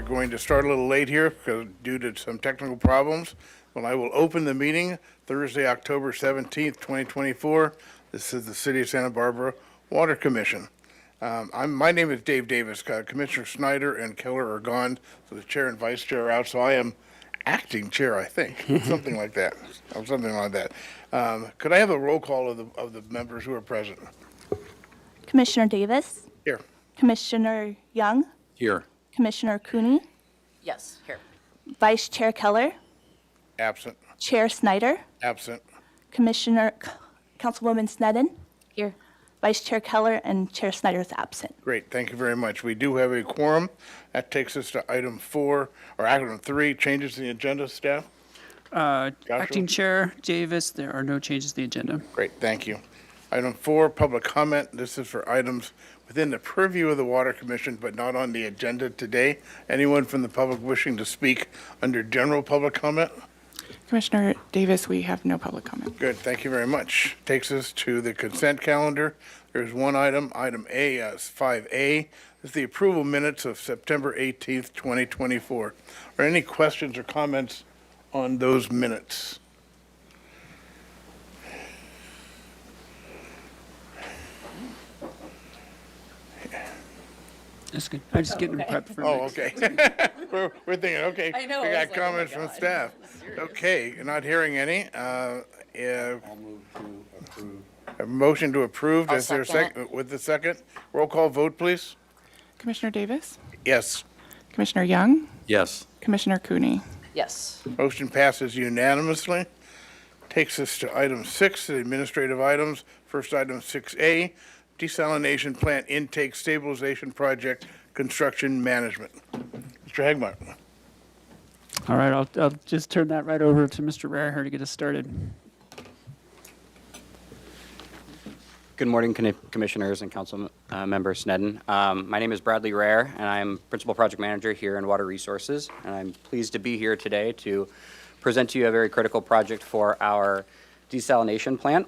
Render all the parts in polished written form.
going to start a little late here because due to some technical problems. Well, I will open the meeting Thursday, October 17th, 2024. This is the City of Santa Barbara Water Commission. My name is Dave Davis. Commissioner Snyder and Keller are gone, so the chair and vice chair are out, so I am acting chair, I think, something like that. Could I have a roll call of the members who are present? Commissioner Davis? Here. Commissioner Young? Here. Commissioner Cooney? Yes, here. Vice Chair Keller? Absent. Chair Snyder? Absent. Councilwoman Sneddon? Here. Vice Chair Keller and Chair Snyder is absent. Great, thank you very much. We do have a quorum. That takes us to item 3, changes to the agenda, staff. Acting Chair Davis, there are no changes to the agenda. Great, thank you. Item 4, public comment. This is for items within the purview of the Water Commission, but not on the agenda today. Anyone from the public wishing to speak under general public comment? Commissioner Davis, we have no public comment. Good, thank you very much. Takes us to the consent calendar. There's one item, item A, 5A, is the approval minutes of September 18th, 2024. Are any questions or comments on those minutes? That's good. I'm just getting prepped for Oh, next. okay. We're thinking, okay, I know, we I got was like, oh my comments from God. staff. Okay, not hearing any. I'll move to approve. A motion to approve. I'll Is there a second second? With the second, roll call vote, please. Commissioner Davis? Yes. Commissioner Young? Yes. Commissioner Cooney? Yes. Motion passes unanimously. Takes us to item 6, the administrative items. First item 6A, desalination plant intake stabilization project construction management. Mr. Hagmark. All right, I'll just turn that right over to Mr. Rare to get us started. Good morning, Commissioners and Council Member Sneddon. My name is Bradley Rare, and I'm Principal Project Manager here in Water Resources. And I'm pleased to be here today to present to you a very critical project for our desalination plant.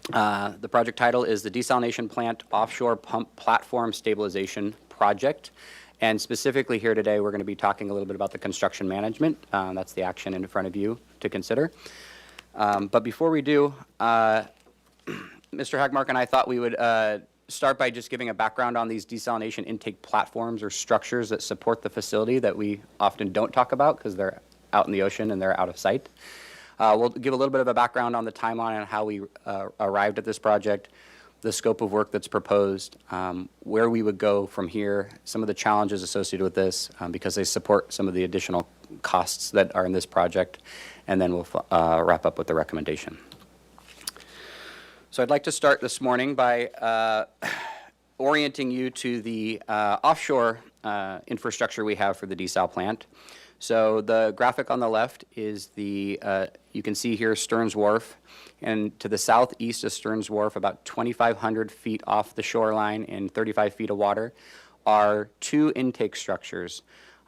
The project title is the Desalination Plant Offshore Pump Platform Stabilization Project. And specifically here today, we're going to be talking a little bit about the construction management. That's the action in front of you to consider. But before we do, Mr. Hagmark and I thought we would start by just giving a background on these desalination intake platforms or structures that support the facility that we often don't talk about because they're out in the ocean and they're out of sight. We'll give a little bit of a background on the timeline on how we arrived at this project, the scope of work that's proposed, where we would go from here, some of the challenges associated with this because they support some of the additional costs that are in this project, and then we'll wrap up with the recommendation. So I'd like to start this morning by orienting you to the offshore infrastructure we have for the desal plant. So the graphic on the left is the, you can see here Stearns Wharf, and to the southeast of Stearns Wharf, about 2,500 feet off the shoreline in 35 feet of water, are 2 intake structures.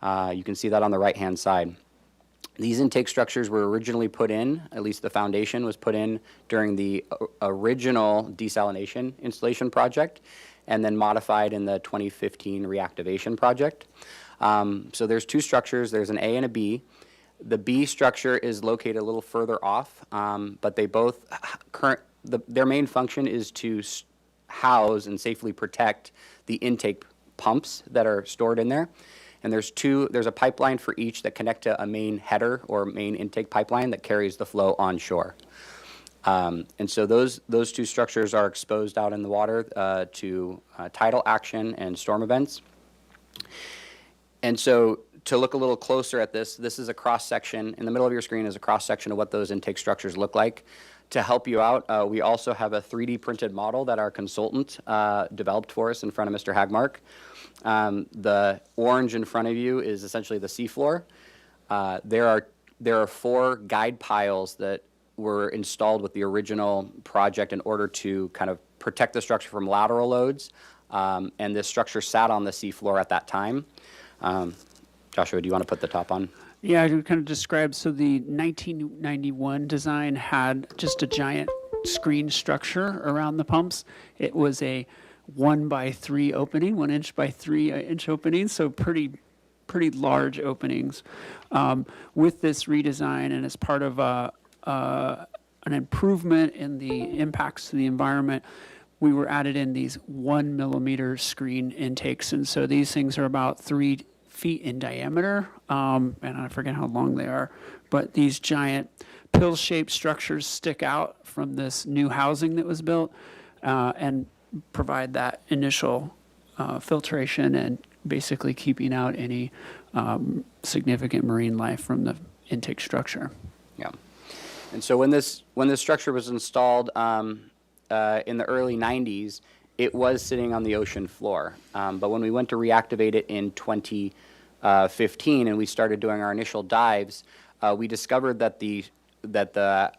You can see that on the right-hand side. These intake structures were originally put in, at least the foundation was put in during the original desalination installation project, and then modified in the 2015 reactivation project. So there's 2 structures, there's an A and a B. The B structure is located a little further off, but they both, their main function is to house and safely protect the intake pumps that are stored in there. And there's a pipeline for each that connect to a main header or main intake pipeline that carries the flow onshore. And so those 2 structures are exposed out in the water to tidal action and storm events. And so to look a little closer at this is a cross-section. In the middle of your screen is a cross-section of what those intake structures look like. To help you out, we also have a 3D printed model that our consultant developed for us in front of Mr. Hagmark. The orange in front of you is essentially the seafloor. There are 4 guide piles that were installed with the original project in order to kind of protect the structure from lateral loads. And this structure sat on the seafloor at that time. Joshua, do you want to put the top on? Yeah, I can kind of describe. So the 1991 design had just a giant screen structure around the pumps. It was a 1 by 3 opening, 1 inch by 3 inch opening, so pretty pretty large openings. With this redesign and as part of an improvement in the impacts to the environment, we were added in these 1 millimeter screen intakes. And so these things are about 3 feet in diameter, and I forget how long they are, but these giant pill-shaped structures stick out from this new housing that was built and provide that initial filtration and basically keeping out any significant marine life from the intake structure. Yeah. And so when this structure was installed in the early 90s, it was sitting on the ocean floor. But when we went to reactivate it in 2015 and we started doing our initial dives, we discovered that the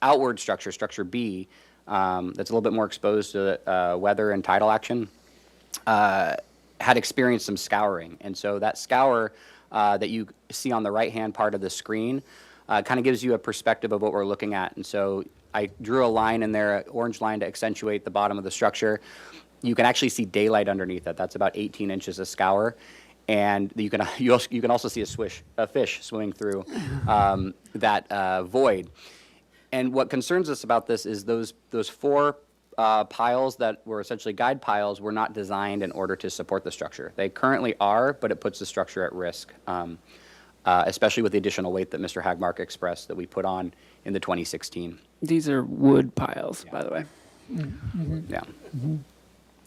outward structure, structure B, that's a little bit more exposed to weather and tidal action, had experienced some scouring. And so that scour that you see on the right-hand part of the screen kind of gives you a perspective of what we're looking at. And so I drew a line in there, an orange line to accentuate the bottom of the structure. You can actually see daylight underneath it. That's about 18 inches of scour. And you can also see a fish swimming through that void. And what concerns us about this is those 4 piles that were essentially guide piles were not designed in order to support the structure. They currently are, but it puts the structure at risk, especially with the additional weight that Mr. Hagmark expressed that we put on in the 2016. These are wood piles, by the way. Yeah.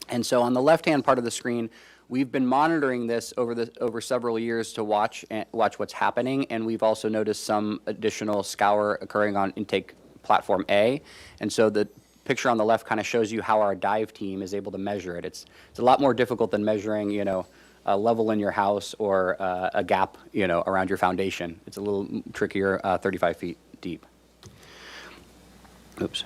And so on the left-hand part of the screen, we've been monitoring this over several years to watch what's happening, and we've also noticed some additional scour occurring on intake platform A. And so the picture on the left kind of shows you how our dive team is able to measure it. It's a lot more difficult than measuring, a level in your house or a gap, around your foundation. It's a little trickier, 35 feet deep. Oops.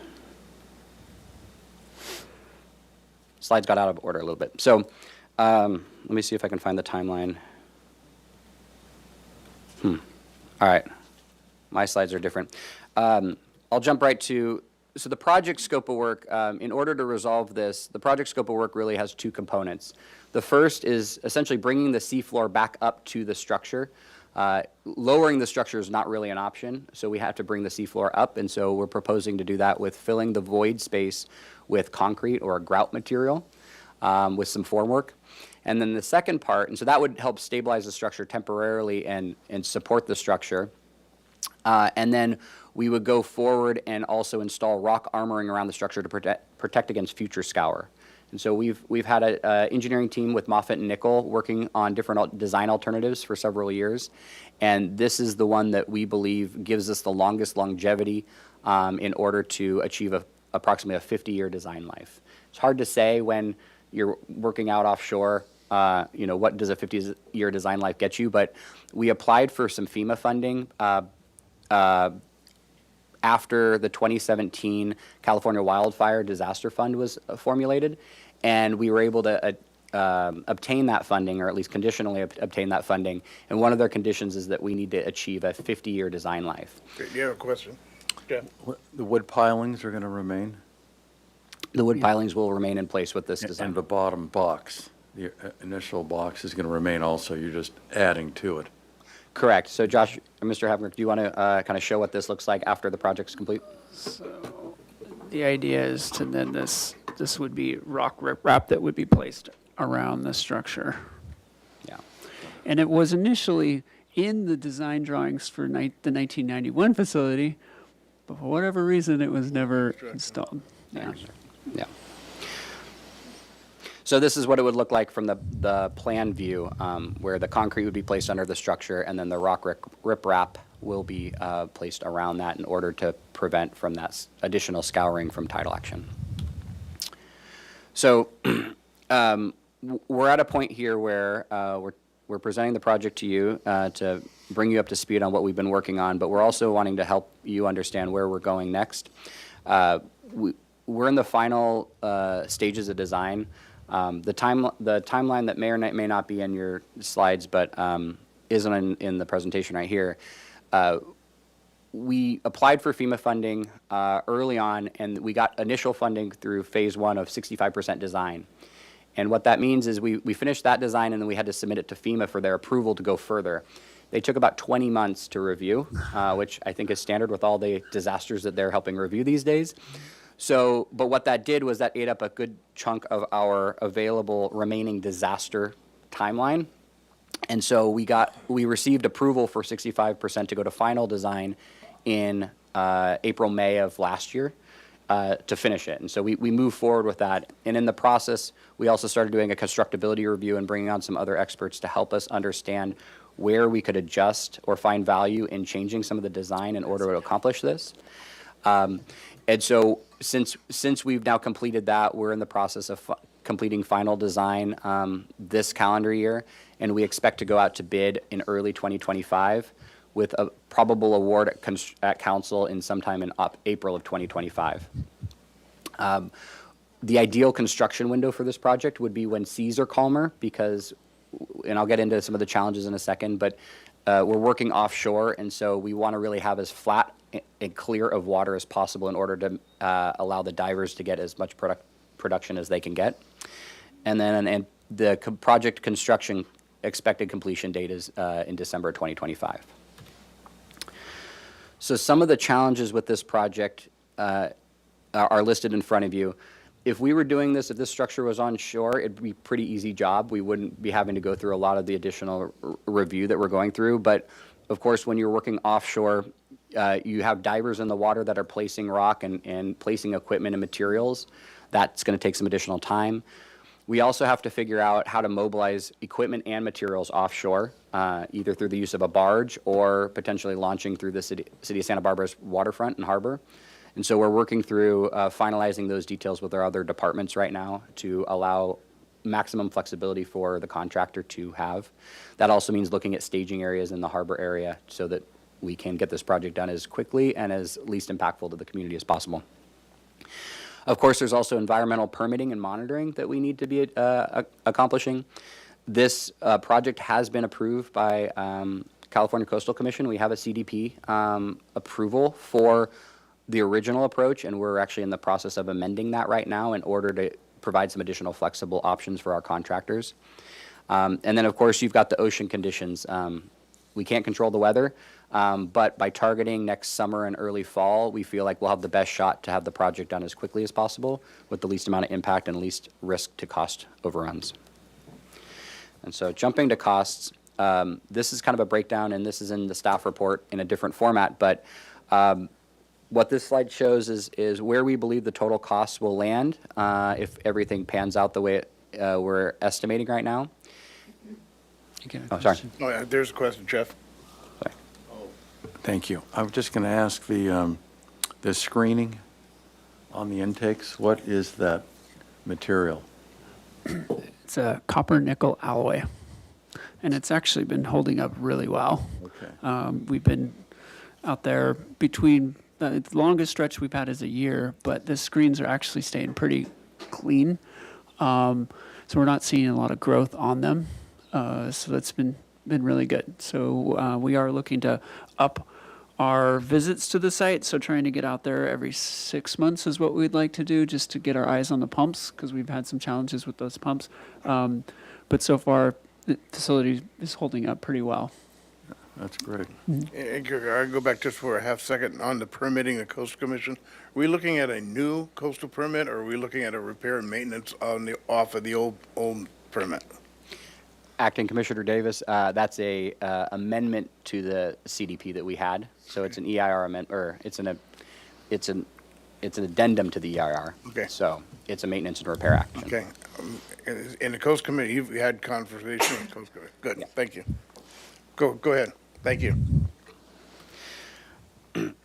Slides got out of order a little bit. So let me see if I can find the timeline. All right. My slides are different. I'll jump right to, so the project scope of work, in order to resolve this, the project scope of work really has 2 components. The first is essentially bringing the seafloor back up to the structure. Lowering the structure is not really an option, so we have to bring the seafloor up, and so we're proposing to do that with filling the void space with concrete or a grout material with some formwork. And then the second part, and so that would help stabilize the structure temporarily and support the structure. And then we would go forward and also install rock armoring around the structure to protect against future scour. And so we've had an engineering team with Moffitt and Nickel working on different design alternatives for several years. And this is the one that we believe gives us the longest longevity in order to achieve approximately a 50-year design life. It's hard to say when you're working out offshore, what does a 50-year design life get you? But we applied for some FEMA funding after the 2017 California Wildfire Disaster Fund was formulated, and we were able to obtain that funding, or at least conditionally obtain that funding. And one of their conditions is that we need to achieve a 50-year design life. Okay, you have a question? Yeah. The wood pilings are going to remain? The wood pilings will remain in place with this design. And the bottom box, the initial box is going to remain also, you're just adding to it. Correct. So Josh, Mr. Havner, do you want to kind of show what this looks like after the project's complete? So the idea is to then this would be rock riprap that would be placed around the structure. Yeah. And it was initially in the design drawings for the 1991 facility, but for whatever reason, it was never installed. Yeah. Yeah. So this is what it would look like from the plan view, where the concrete would be placed under the structure, and then the rock riprap will be placed around that in order to prevent from that additional scouring from tidal action. So we're at a point here where we're presenting the project to you to bring you up to speed on what we've been working on, but we're also wanting to help you understand where we're going next. We're in the final stages of design. The timeline that may or may not be in your slides, but isn't in the presentation right here. We applied for FEMA funding early on, and we got initial funding through phase 1 of 65% design. And what that means is we finished that design, and then we had to submit it to FEMA for their approval to go further. They took about 20 months to review, which I think is standard with all the disasters that they're helping review these days. So, but what that did was that ate up a good chunk of our available remaining disaster timeline. And so we received approval for 65% to go to final design in April, May of last year to finish it. And so we moved forward with that. And in the process, we also started doing a constructability review and bringing on some other experts to help us understand where we could adjust or find value in changing some of the design in order to accomplish this. And so since we've now completed that, we're in the process of completing final design this calendar year, and we expect to go out to bid in early 2025 with a probable award at council in sometime in April of 2025. The ideal construction window for this project would be when seas are calmer, because, and I'll get into some of the challenges in a second, but we're working offshore, and so we want to really have as flat and clear of water as possible in order to allow the divers to get as much production as they can get. And then the project construction expected completion date is in December 2025. So some of the challenges with this project are listed in front of you. If we were doing this, if this structure was on shore, it'd be a pretty easy job. We wouldn't be having to go through a lot of the additional review that we're going through. But of course, when you're working offshore, you have divers in the water that are placing rock and placing equipment and materials. That's going to take some additional time. We also have to figure out how to mobilize equipment and materials offshore, either through the use of a barge or potentially launching through the city of Santa Barbara's waterfront and harbor. And so we're working through finalizing those details with our other departments right now to allow maximum flexibility for the contractor to have. That also means looking at staging areas in the harbor area so that we can get this project done as quickly and as least impactful to the community as possible. Of course, there's also environmental permitting and monitoring that we need to be accomplishing. This project has been approved by California Coastal Commission. We have a CDP approval for the original approach, and we're actually in the process of amending that right now in order to provide some additional flexible options for our contractors. And then, of course, you've got the ocean conditions. We can't control the weather, but by targeting next summer and early fall, we feel like we'll have the best shot to have the project done as quickly as possible with the least amount of impact and least risk to cost overruns. And so jumping to costs, this is kind of a breakdown, and this is in the staff report in a different format, but what this slide shows is where we believe the total costs will land if everything pans out the way we're estimating right now. Oh, sorry. Oh, yeah, there's a question, Jeff. Sorry. Thank you. I was just going to ask the screening on the intakes, what is that material? It's a copper nickel alloy, and it's actually been holding up really well. Okay. We've been out there between the longest stretch we've had is a year, but the screens are actually staying pretty clean. So we're not seeing a lot of growth on them. So that's been really good. So we are looking to up our visits to the site. So trying to get out there every 6 months is what we'd like to do, just to get our eyes on the pumps, because we've had some challenges with those pumps. But so far, the facility is holding up pretty well. That's great. I go back just for a half second on the permitting, the Coastal Commission. Are we looking at a new coastal permit, or are we looking at a repair and maintenance off of the old permit? Acting Commissioner Davis, that's a amendment to the CDP that we had. So it's an EIR amendment, or it's an addendum to the EIR. Okay. So it's a maintenance and repair action. Okay. In the Coast Committee, you've had conversation with the Coast Committee. Good, Yeah. thank you. Go ahead. Thank you.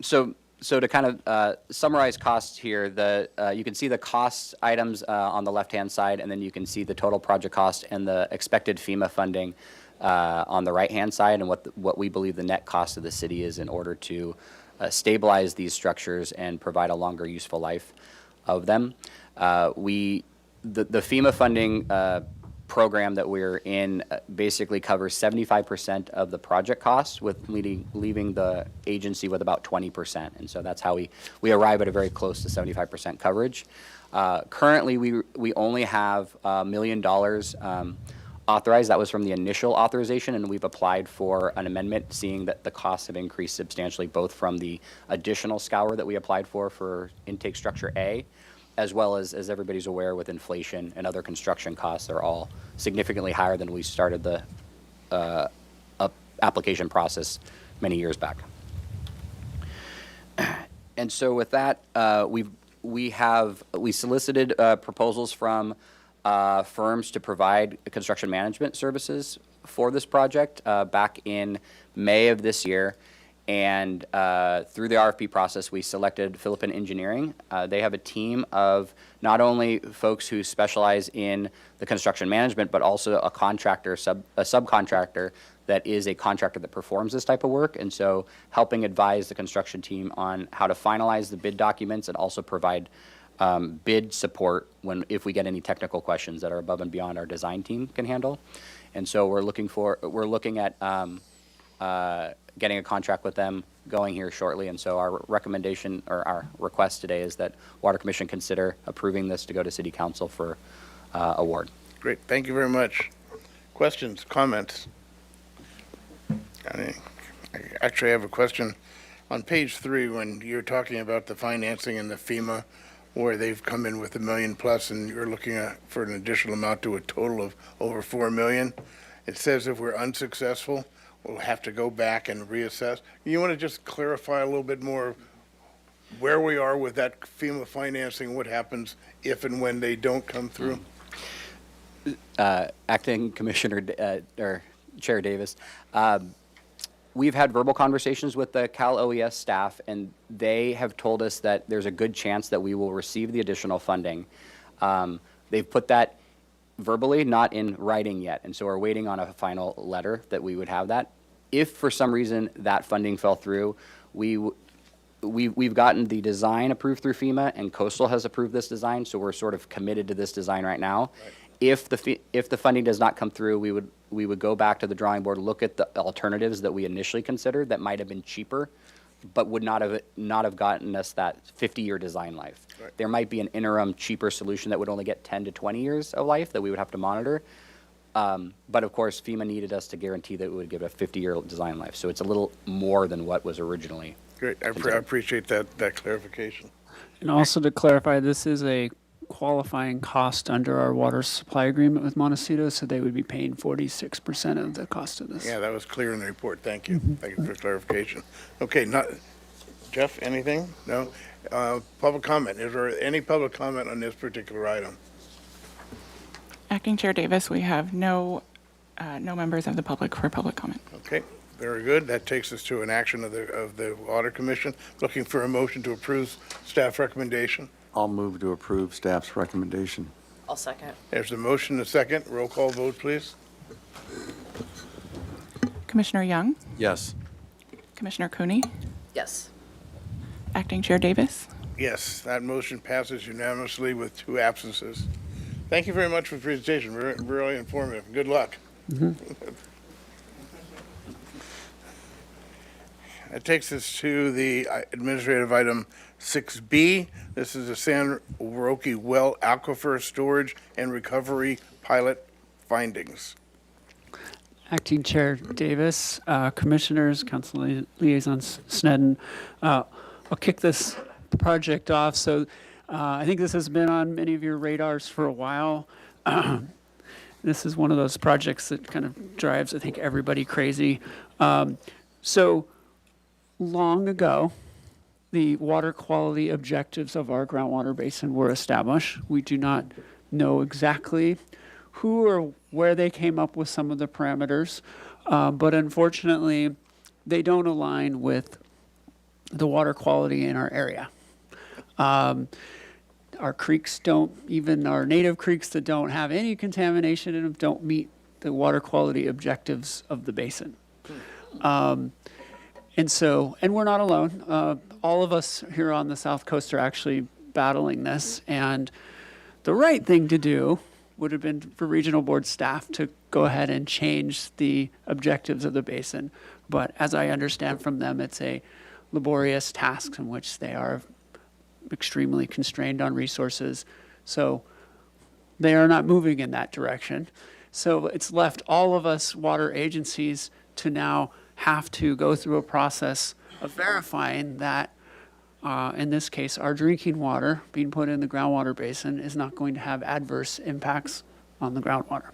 So to kind of summarize costs here, you can see the cost items on the left-hand side, and then you can see the total project cost and the expected FEMA funding on the right-hand side, and what we believe the net cost of the city is in order to stabilize these structures and provide a longer useful life of them. The FEMA funding program that we're in basically covers 75% of the project costs, with leaving the agency with about 20%. And so that's how we arrive at a very close to 75% coverage. Currently, we only have $1 million authorized. That was from the initial authorization, and we've applied for an amendment, seeing that the costs have increased substantially, both from the additional scour that we applied for intake structure A, as well as everybody's aware, with inflation and other construction costs, they're all significantly higher than we started the application process many years back. And so with that, we solicited proposals from firms to provide construction management services for this project back in May of this year. And through the RFP process, we selected Philippine Engineering. They have a team of not only folks who specialize in the construction management, but also a subcontractor that is a contractor that performs this type of work. And so helping advise the construction team on how to finalize the bid documents and also provide bid support if we get any technical questions that are above and beyond our design team can handle. And so we're looking at getting a contract with them going here shortly. And so our recommendation, or our request today, is that Water Commission consider approving this to go to City Council for award. Great, thank you very much. Questions, comments? I actually have a question. On page 3, when you're talking about the financing and the FEMA, where they've come in with $1 million plus, and you're looking at for an additional amount to a total of over $4 million, it says if we're unsuccessful, we'll have to go back and reassess. You want to just clarify a little bit more where we are with that FEMA financing, what happens if and when they don't come through? Acting Commissioner or Chair Davis, we've had verbal conversations with the Cal OES staff, and they have told us that there's a good chance that we will receive the additional funding. They've put that verbally, not in writing yet, and so we're waiting on a final letter that we would have that. If for some reason that funding fell through, we've gotten the design approved through FEMA, and Coastal has approved this design, so we're sort of committed to this design right now. Right. If the funding does not come through, we would go back to the drawing board, look at the alternatives that we initially considered that might have been cheaper, but would not have gotten us that 50-year design life. Right. There might be an interim cheaper solution that would only get 10 to 20 years of life that we would have to monitor. But of course, FEMA needed us to guarantee that we would give a 50-year design life. So it's a little more than what was originally. Great, I appreciate that clarification. And also to clarify, this is a qualifying cost under our water supply agreement with Montecito, so they would be paying 46% of the cost of this. Yeah, that was clear in the report. Thank you. Thank you for clarification. Okay, Jeff, anything? No? Public comment. Is there any public comment on this particular item? Acting Chair Davis, we have no members of the public for public comment. Okay, very good. That takes us to an action of the Water Commission. Looking for a motion to approve staff recommendation. I'll move to approve staff's recommendation. I'll second. There's a motion, a second. Roll call vote, please. Commissioner Young, Yes. Commissioner Cooney, Yes. Acting Chair Davis. Yes, that motion passes unanimously with 2 absences. Thank you very much for the presentation. Really informative. Good luck. That takes us to the administrative item 6B. This is the San Roque Well Aquifer Storage and Recovery Pilot Findings. Acting Chair Davis, Commissioners, Council Liaison Snedden, I'll kick this project off. So I think this has been on many of your radars for a while. This is one of those projects that kind of drives, I think, everybody crazy. So long ago, the water quality objectives of our groundwater basin were established. We do not know exactly who or where they came up with some of the parameters, but unfortunately, they don't align with the water quality in our area. Our creeks don't, even our native creeks that don't have any contamination in them, don't meet the water quality objectives of the basin. And we're not alone. All of us here on the South Coast are actually battling this. And the right thing to do would have been for regional board staff to go ahead and change the objectives of the basin. But as I understand from them, it's a laborious task in which they are extremely constrained on resources. So they are not moving in that direction. So it's left all of us water agencies to now have to go through a process of verifying that, in this case, our drinking water being put in the groundwater basin is not going to have adverse impacts on the groundwater.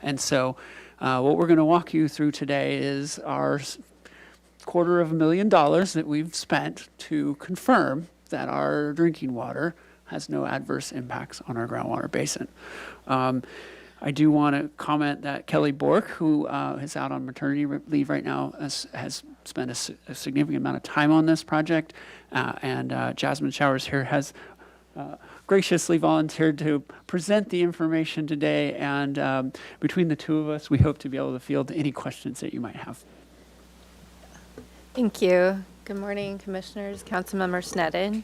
And so what we're going to walk you through today is our $250,000 that we've spent to confirm that our drinking water has no adverse impacts on our groundwater basin. I do want to comment that Kelly Bork, who is out on maternity leave right now, has spent a significant amount of time on this project, and Jasmine Showers here has graciously volunteered to present the information today, and between the two of us, we hope to be able to field any questions that you might have. Thank you. Good morning, Commissioners, Councilmember Sneddon.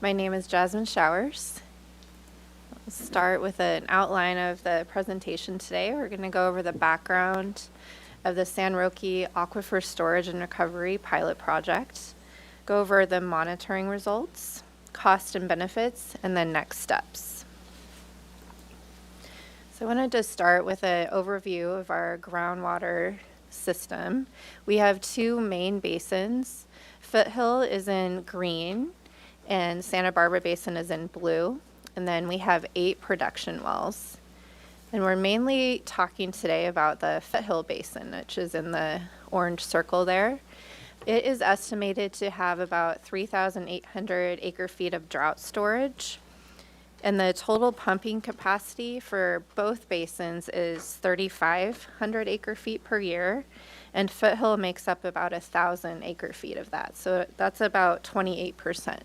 My name is Jasmine Showers. I'll start with an outline of the presentation today. We're going to go over the background of the San Roque Aquifer Storage and Recovery Pilot Project, go over the monitoring results, cost and benefits, and then next steps. So I wanted to start with an overview of our groundwater system. We have two main basins. Foothill is in green and Santa Barbara Basin is in blue. And then we have 8 production wells. And we're mainly talking today about the Foothill Basin, which is in the orange circle there. It is estimated to have about 3,800 acre feet of drought storage. And the total pumping capacity for both basins is 3,500 acre feet per year. And Foothill makes up about 1,000 acre feet of that. So that's about 28%.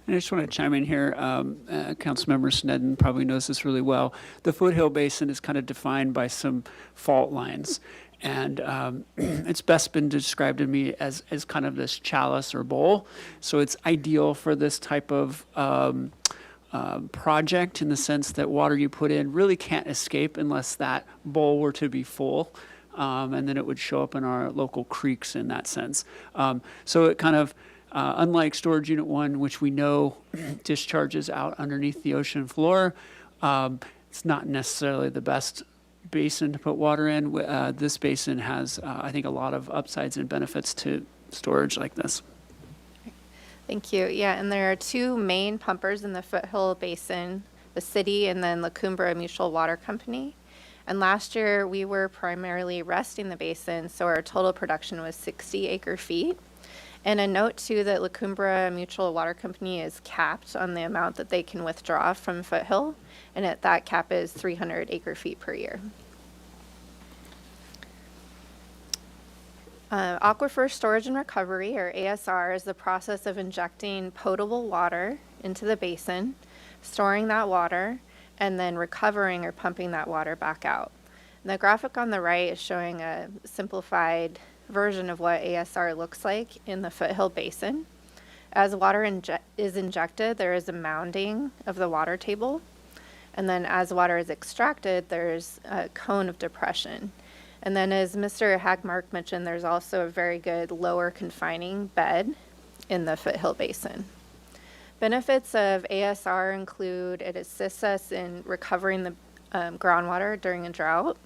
And I just want to chime in here. Councilmember Sneddon probably knows this really well. The Foothill Basin is kind of defined by some fault lines. And it's best been described to me as kind of this chalice or bowl. So it's ideal for this type of project in the sense that water you put in really can't escape unless that bowl were to be full. And then it would show up in our local creeks in that sense. So it kind of, unlike storage unit 1, which we know discharges out underneath the ocean floor, it's not necessarily the best basin to put water in. This basin has, I think, a lot of upsides and benefits to storage like this. Thank you. Yeah, and there are 2 main pumpers in the Foothill Basin, the city and then La Cumbre Mutual Water Company. And last year we were primarily resting the basin, so our total production was 60 acre feet. And a note too that La Cumbre Mutual Water Company is capped on the amount that they can withdraw from Foothill, and that cap is 300 acre feet per year. Aquifer Storage and Recovery, or ASR, is the process of injecting potable water into the basin, storing that water, and then recovering or pumping that water back out. And the graphic on the right is showing a simplified version of what ASR looks like in the Foothill Basin. As water is injected, there is a mounding of the water table. And then as water is extracted, there's a cone of depression. And then as Mr. Hagmark mentioned, there's also a very good lower confining bed in the Foothill Basin. Benefits of ASR include it assists us in recovering the groundwater during a drought.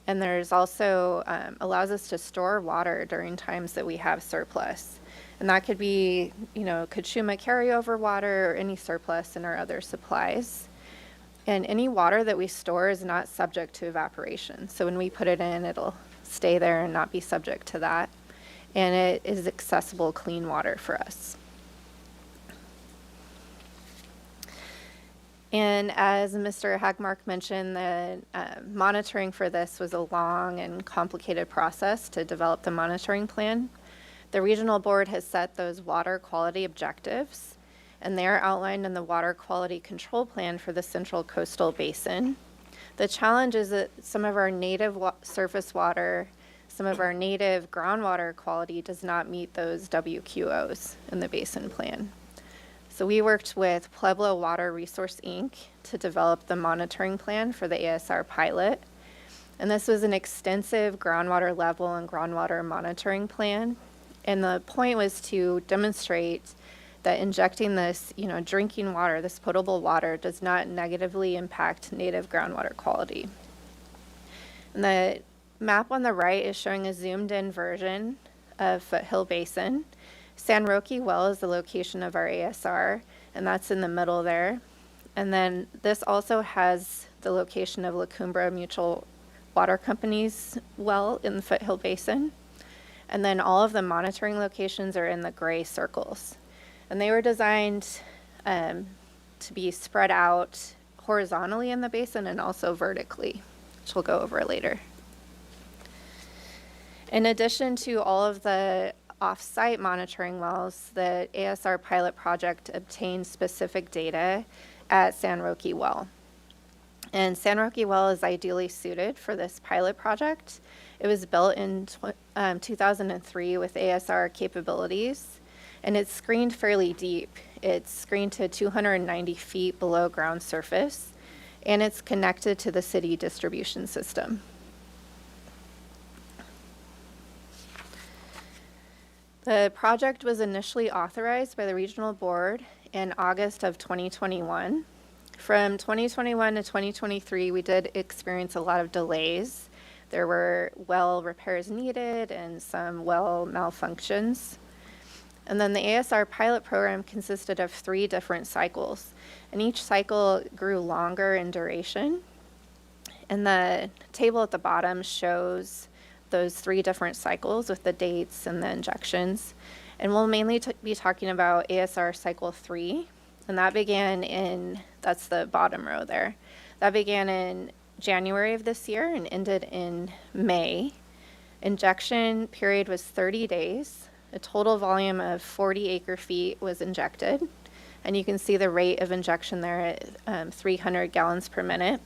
And there's also allows us to store water during times that we have surplus. And that could be, Cachuma carryover water or any surplus in our other supplies. And any water that we store is not subject to evaporation. So when we put it in, it'll stay there and not be subject to that. And it is accessible clean water for us. And as Mr. Hagmark mentioned, the monitoring for this was a long and complicated process to develop the monitoring plan. The regional board has set those water quality objectives, and they are outlined in the water quality control plan for the Central Coastal Basin. The challenge is that some of our native surface water, some of our native groundwater quality does not meet those WQOs in the basin plan. So we worked with Pueblo Water Resource, Inc. to develop the monitoring plan for the ASR pilot. And this was an extensive groundwater level and groundwater monitoring plan. And the point was to demonstrate that injecting this, drinking water, this potable water, does not negatively impact native groundwater quality. And the map on the right is showing a zoomed-in version of Foothill Basin. San Roque Well is the location of our ASR, and that's in the middle there. And then this also has the location of La Cumbra Mutual Water Company's well in the Foothill Basin. And then all of the monitoring locations are in the gray circles. And they were designed to be spread out horizontally in the basin and also vertically, which we'll go over later. In addition to all of the off-site monitoring wells, the ASR pilot project obtained specific data at San Roque Well. And San Roque Well is ideally suited for this pilot project. It was built in 2003 with ASR capabilities, and it's screened fairly deep. It's screened to 290 feet below ground surface, and it's connected to the city distribution system. The project was initially authorized by the regional board in August of 2021. From 2021 to 2023, we did experience a lot of delays. There were well repairs needed and some well malfunctions. And then the ASR pilot program consisted of 3 different cycles, and each cycle grew longer in duration. And the table at the bottom shows those 3 different cycles with the dates and the injections. And we'll mainly be talking about ASR cycle 3, and that began in, that's the bottom row there. That began in January of this year and ended in May. Injection period was 30 days. A total volume of 40 acre-feet was injected. And you can see the rate of injection there at 300 gallons per minute.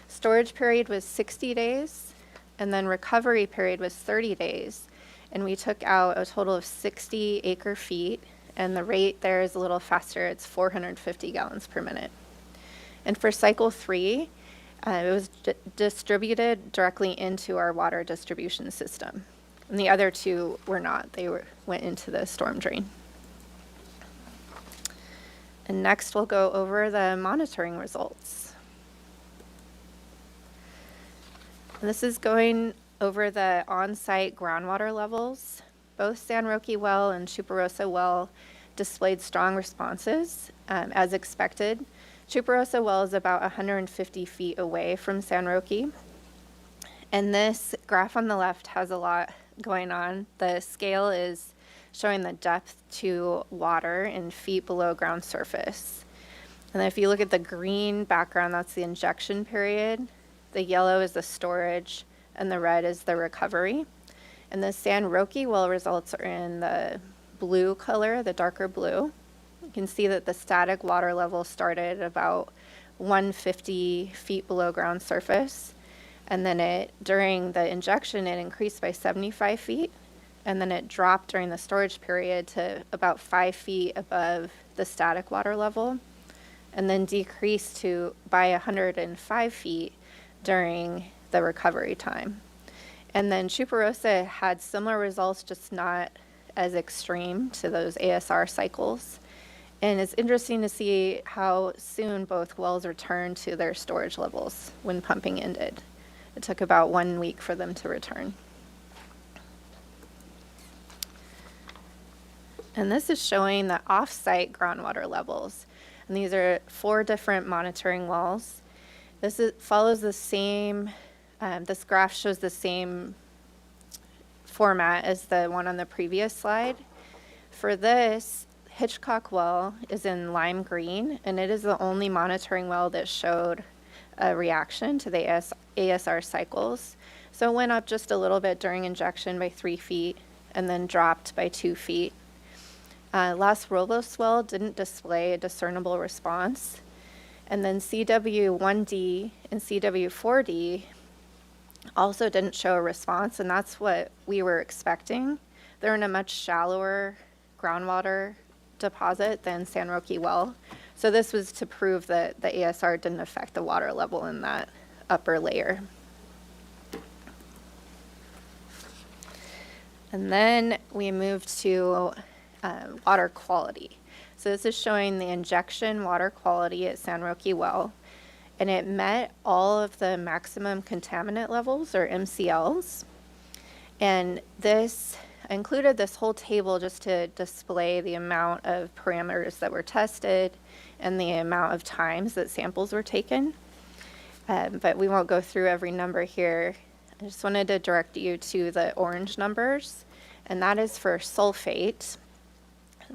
Storage period was 60 days, and then recovery period was 30 days. And we took out a total of 60 acre-feet, and the rate there is a little faster. It's 450 gallons per minute. And for cycle 3, it was distributed directly into our water distribution system. And the other 2 were not. They went into the storm drain. And next we'll go over the monitoring results. And this is going over the on-site groundwater levels. Both San Roque Well and Chuparosa Well displayed strong responses, as expected. Chuparosa Well is about 150 feet away from San Roque. And this graph on the left has a lot going on. The scale is showing the depth to water in feet below ground surface. And then if you look at the green background, that's the injection period. The yellow is the storage, and the red is the recovery. And the San Roque Well results are in the blue color, the darker blue. You can see that the static water level started about 150 feet below ground surface. And then during the injection, it increased by 75 feet. And then it dropped during the storage period to about 5 feet above the static water level. And then decreased by 105 feet during the recovery time. And then Chuparosa had similar results, just not as extreme to those ASR cycles. And it's interesting to see how soon both wells returned to their storage levels when pumping ended. It took about 1 week for them to return. And this is showing the off-site groundwater levels. And these are 4 different monitoring wells. Follows the same, this graph shows the same format as the one on the previous slide. For this, Hitchcock Well is in lime green, and it is the only monitoring well that showed a reaction to the ASR cycles. So it went up just a little bit during injection by 3 feet and then dropped by 2 feet. Las Robles Well didn't display a discernible response. And then CW1D and CW4D also didn't show a response, and that's what we were expecting. They're in a much shallower groundwater deposit than San Roque well. So this was to prove that the ASR didn't affect the water level in that upper layer. And then we moved to water quality. So this is showing the injection water quality at San Roque well, and it met all of the maximum contaminant levels, or MCLs. And this I included this whole table just to display the amount of parameters that were tested and the amount of times that samples were taken. But we won't go through every number here. I just wanted to direct you to the orange numbers, and that is for sulfate.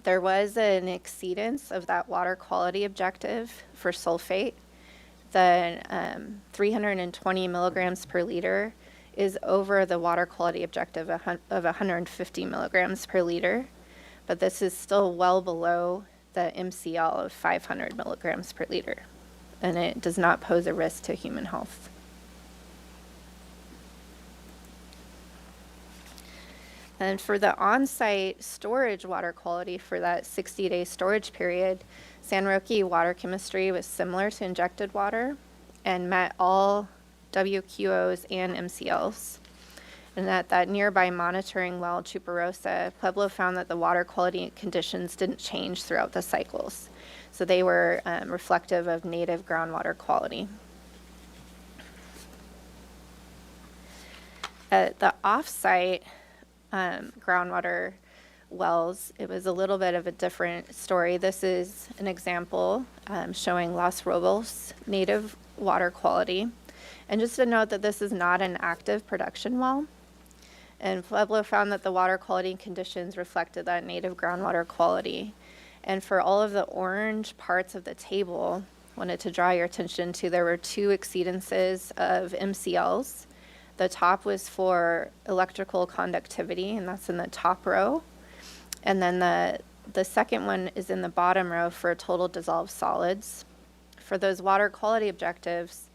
There was an exceedance of that water quality objective for sulfate. The 320 milligrams per liter is over the water quality objective of 150 milligrams per liter, but this is still well below the MCL of 500 milligrams per liter, and it does not pose a risk to human health. And for the on-site storage water quality for that 60-day storage period, San Roque water chemistry was similar to injected water and met all WQOs and MCLs. And at that nearby monitoring well, Chuparosa, Pueblo found that the water quality conditions didn't change throughout the cycles. So they were reflective of native groundwater quality. At the off-site groundwater wells, it was a little bit of a different story. This is an example showing Los Robles native water quality. And just to note that this is not an active production well. And Pueblo found that the water quality conditions reflected that native groundwater quality. And for all of the orange parts of the table, I wanted to draw your attention to, there were 2 exceedances of MCLs. The top was for electrical conductivity, and that's in the top row. And then the second one is in the bottom row for total dissolved solids. For those water quality objectives,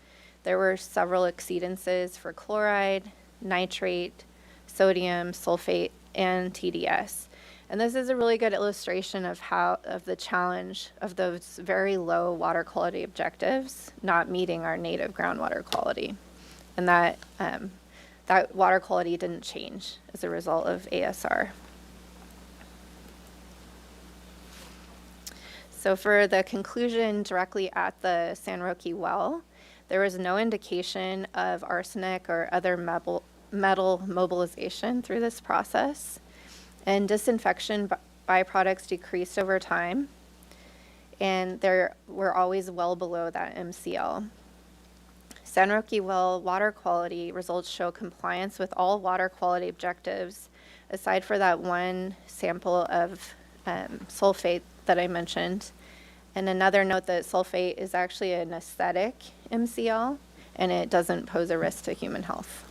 there were several exceedances for chloride, nitrate, sodium, sulfate, and TDS. And this is a really good illustration of the challenge of those very low water quality objectives not meeting our native groundwater quality. And that water quality didn't change as a result of ASR. So for the conclusion directly at the San Roque well, there was no indication of arsenic or other metal mobilization through this process. And disinfection byproducts decreased over time. And they were always well below that MCL. San Roque well water quality results show compliance with all water quality objectives, aside for that one sample of sulfate that I mentioned. And another note that sulfate is actually an aesthetic MCL, and it doesn't pose a risk to human health.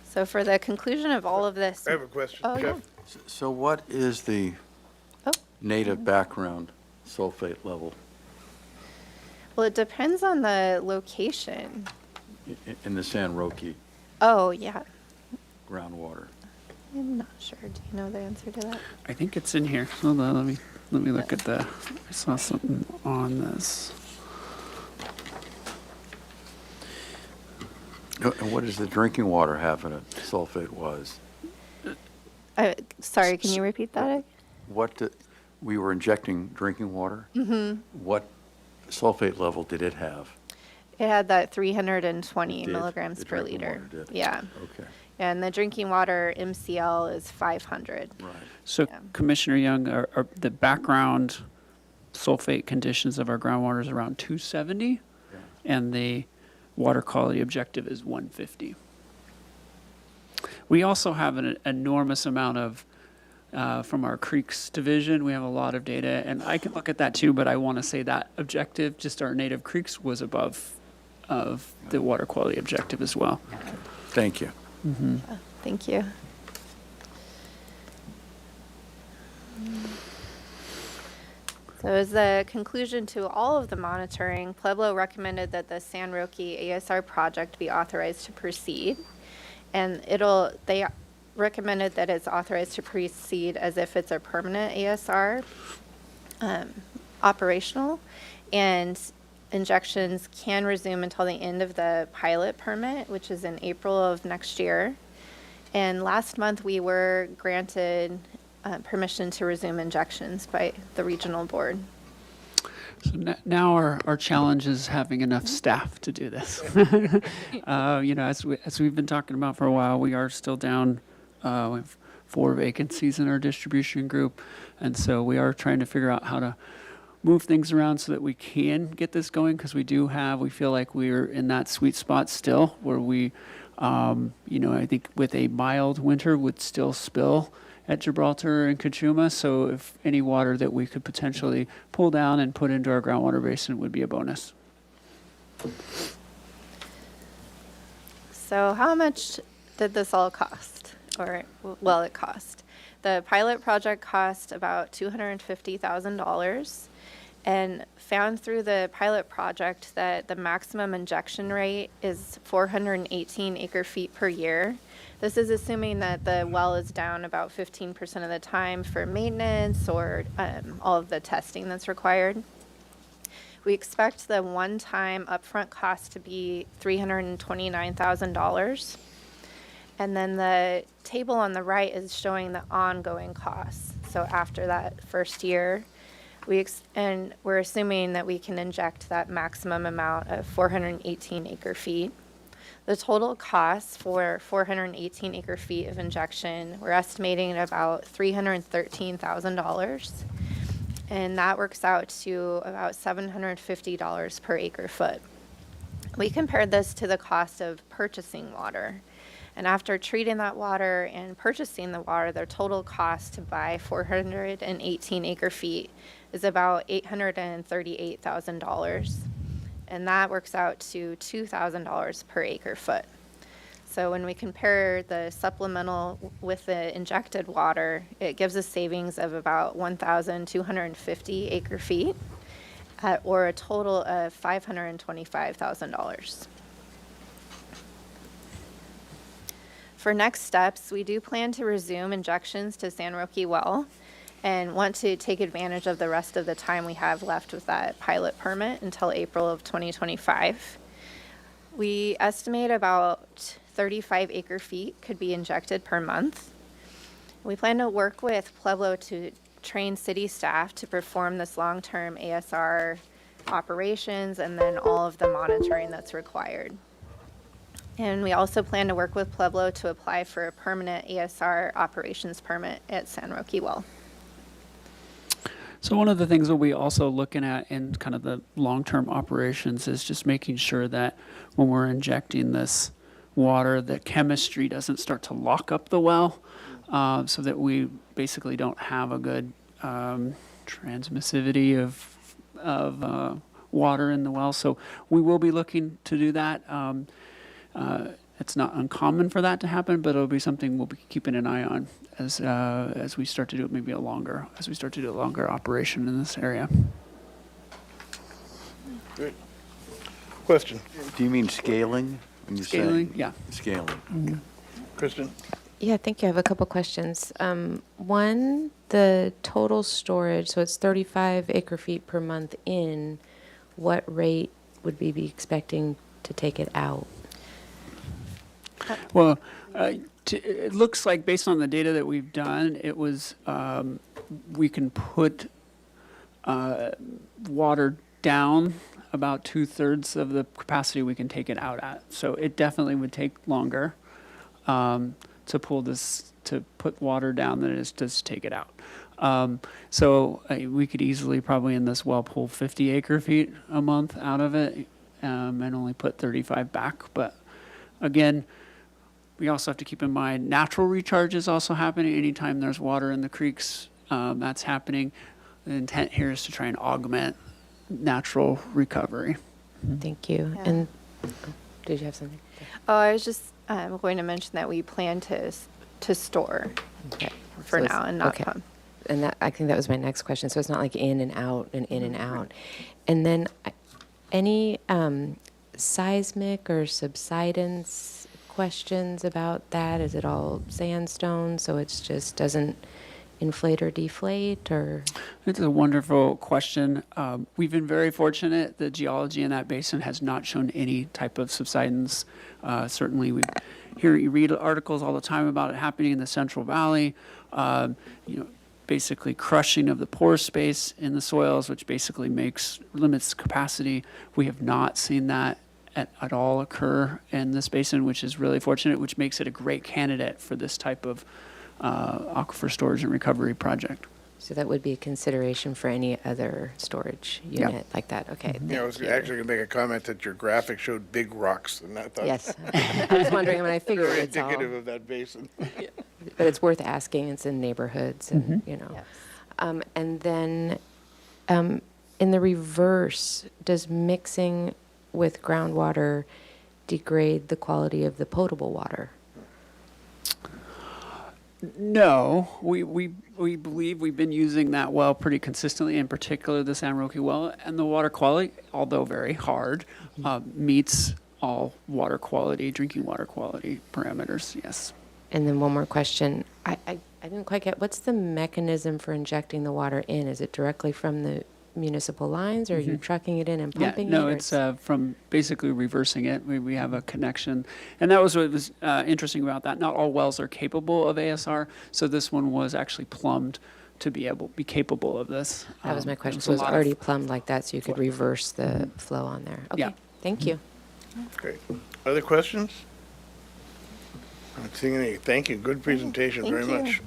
So for the conclusion of all of this. I have a question, Oh, Jeff. yeah. So what is the Oh. native background sulfate level Well, it depends on the location. in the San Roque Oh, yeah. groundwater? I'm not sure. Do you know the answer to that? I think it's in here. Hold on, let me look at the, I saw something on this. And what does the drinking water have in it, sulfate was? Sorry, can you repeat that? We were injecting drinking water? Mm-hmm. What sulfate level did it have? It had that 320 It did? milligrams The per drinking liter. water did? Yeah. Okay, And the drinking water MCL is 500. right. So Yeah. Commissioner Young, are the background sulfate conditions of our groundwater is around 270, Yeah. and the water quality objective is 150. We also have an enormous amount of, from our creeks division, we have a lot of data, and I can look at that too, but I want to say that objective, just our native creeks, was above of the water quality objective as well. Thank you. Thank you. So as the conclusion to all of the monitoring, Pueblo recommended that the San Roque ASR project be authorized to proceed. And recommended that it's authorized to proceed as if it's a permanent ASR operational, and injections can resume until the end of the pilot permit, which is in April of next year. And last month, we were granted permission to resume injections by the regional board. So now our challenge is having enough staff to do this. As we've been talking about for a while, we are still down. We have 4 vacancies in our distribution group, and so we are trying to figure out how to move things around so that we can get this going, because we feel like we're in that sweet spot still where we, I think with a mild winter would still spill at Gibraltar and Cachuma. So if any water that we could potentially pull down and put into our groundwater basin would be a bonus. So how much did this all cost? It cost. The pilot project cost about $250,000, and found through the pilot project that the maximum injection rate is 418 acre-feet per year. This is assuming that the well is down about 15% of the time for maintenance or all of the testing that's required. We expect the one-time upfront cost to be $329,000. And then the table on the right is showing the ongoing costs. So after that first year, we're assuming that we can inject that maximum amount of 418 acre-feet. The total cost for 418 acre-feet of injection, we're estimating at about $313,000. And that works out to about $750 per acre-foot. We compared this to the cost of purchasing water. And after treating that water and purchasing the water, their total cost to buy 418 acre-feet is about $838,000. And that works out to $2,000 per acre-foot. So when we compare the supplemental with the injected water, it gives us savings of about 1,250 acre-feet, or a total of $525,000. For next steps, we do plan to resume injections to San Roque Well and want to take advantage of the rest of the time we have left with that pilot permit until April of 2025. We estimate about 35 acre-feet could be injected per month. We plan to work with Pueblo to train city staff to perform this long-term ASR operations and then all of the monitoring that's required. And we also plan to work with Pueblo to apply for a permanent ASR operations permit at San Roque Well. So one of the things that we also looking at in kind of the long-term operations is just making sure that when we're injecting this water, the chemistry doesn't start to lock up the well, so that we basically don't have a good transmissivity of water in the well. So we will be looking to do that. It's not uncommon for that to happen, but it'll be something we'll be keeping an eye on as we start to do it maybe a longer operation in this area. Good. Question, Do you mean scaling? When you say- Scaling, yeah. Scaling. Kristen? Yeah, thank you. I have a couple questions. One, the total storage, so it's 35 acre-feet per month in, what rate would we be expecting to take it out? Well, it looks like based on the data that we've done, it was, we can put water down about 2/3 of the capacity we can take it out at. So it definitely would take longer to put water down than it is to take it out. So we could easily probably in this well pull 50 acre-feet a month out of it and only put 35 back. But again, we also have to keep in mind natural recharge is also happening. Anytime there's water in the creeks, that's happening. The intent here is to try and augment natural recovery. Thank you. Yeah. And did you have something? Oh, I was just going to mention that we plan to store Okay. for So it's- now and not okay. pump. And that, I think that was my next question. So it's not like in and out and in and out. And then any seismic or subsidence questions about that? Is it all sandstone, so it's just doesn't inflate or deflate, or? It's a wonderful question. We've been very fortunate. The geology in that basin has not shown any type of subsidence. Certainly, you read articles all the time about it happening in the Central Valley. Basically crushing of the pore space in the soils, which basically limits capacity. We have not seen that at all occur in this basin, which is really fortunate, which makes it a great candidate for this type of aquifer storage and recovery project. So that would be a consideration for any other storage Yeah. unit like that? Okay, Yeah, I was thank you. actually going to make a comment that your graphic showed big rocks, and I thought Yes, I was wondering, when I figured very it's all, indicative of that basin. but it's worth asking, it's in neighborhoods and, you know. Yes. And then, in the reverse, does mixing with groundwater degrade the quality of the potable water? No, we believe we've been using that well pretty consistently, in particular the San Roque well, and the water quality, although very hard, meets all water quality, drinking water quality parameters, yes. And then one more question. I didn't quite get, what's the mechanism for injecting the water in? Is it directly from the municipal lines, or are you trucking it in and Yeah, pumping it? no, or it's from basically reversing it. We have a connection. And that was what was interesting about that. Not all wells are capable of ASR, so this one was actually plumbed to be capable of this. That was my question. It So a it's lot of- already plumbed like that, so you could reverse the flow on there? Yeah. Okay, thank you. Great. Other questions? I'm not seeing any. Thank you. Good presentation, Thank very you. much.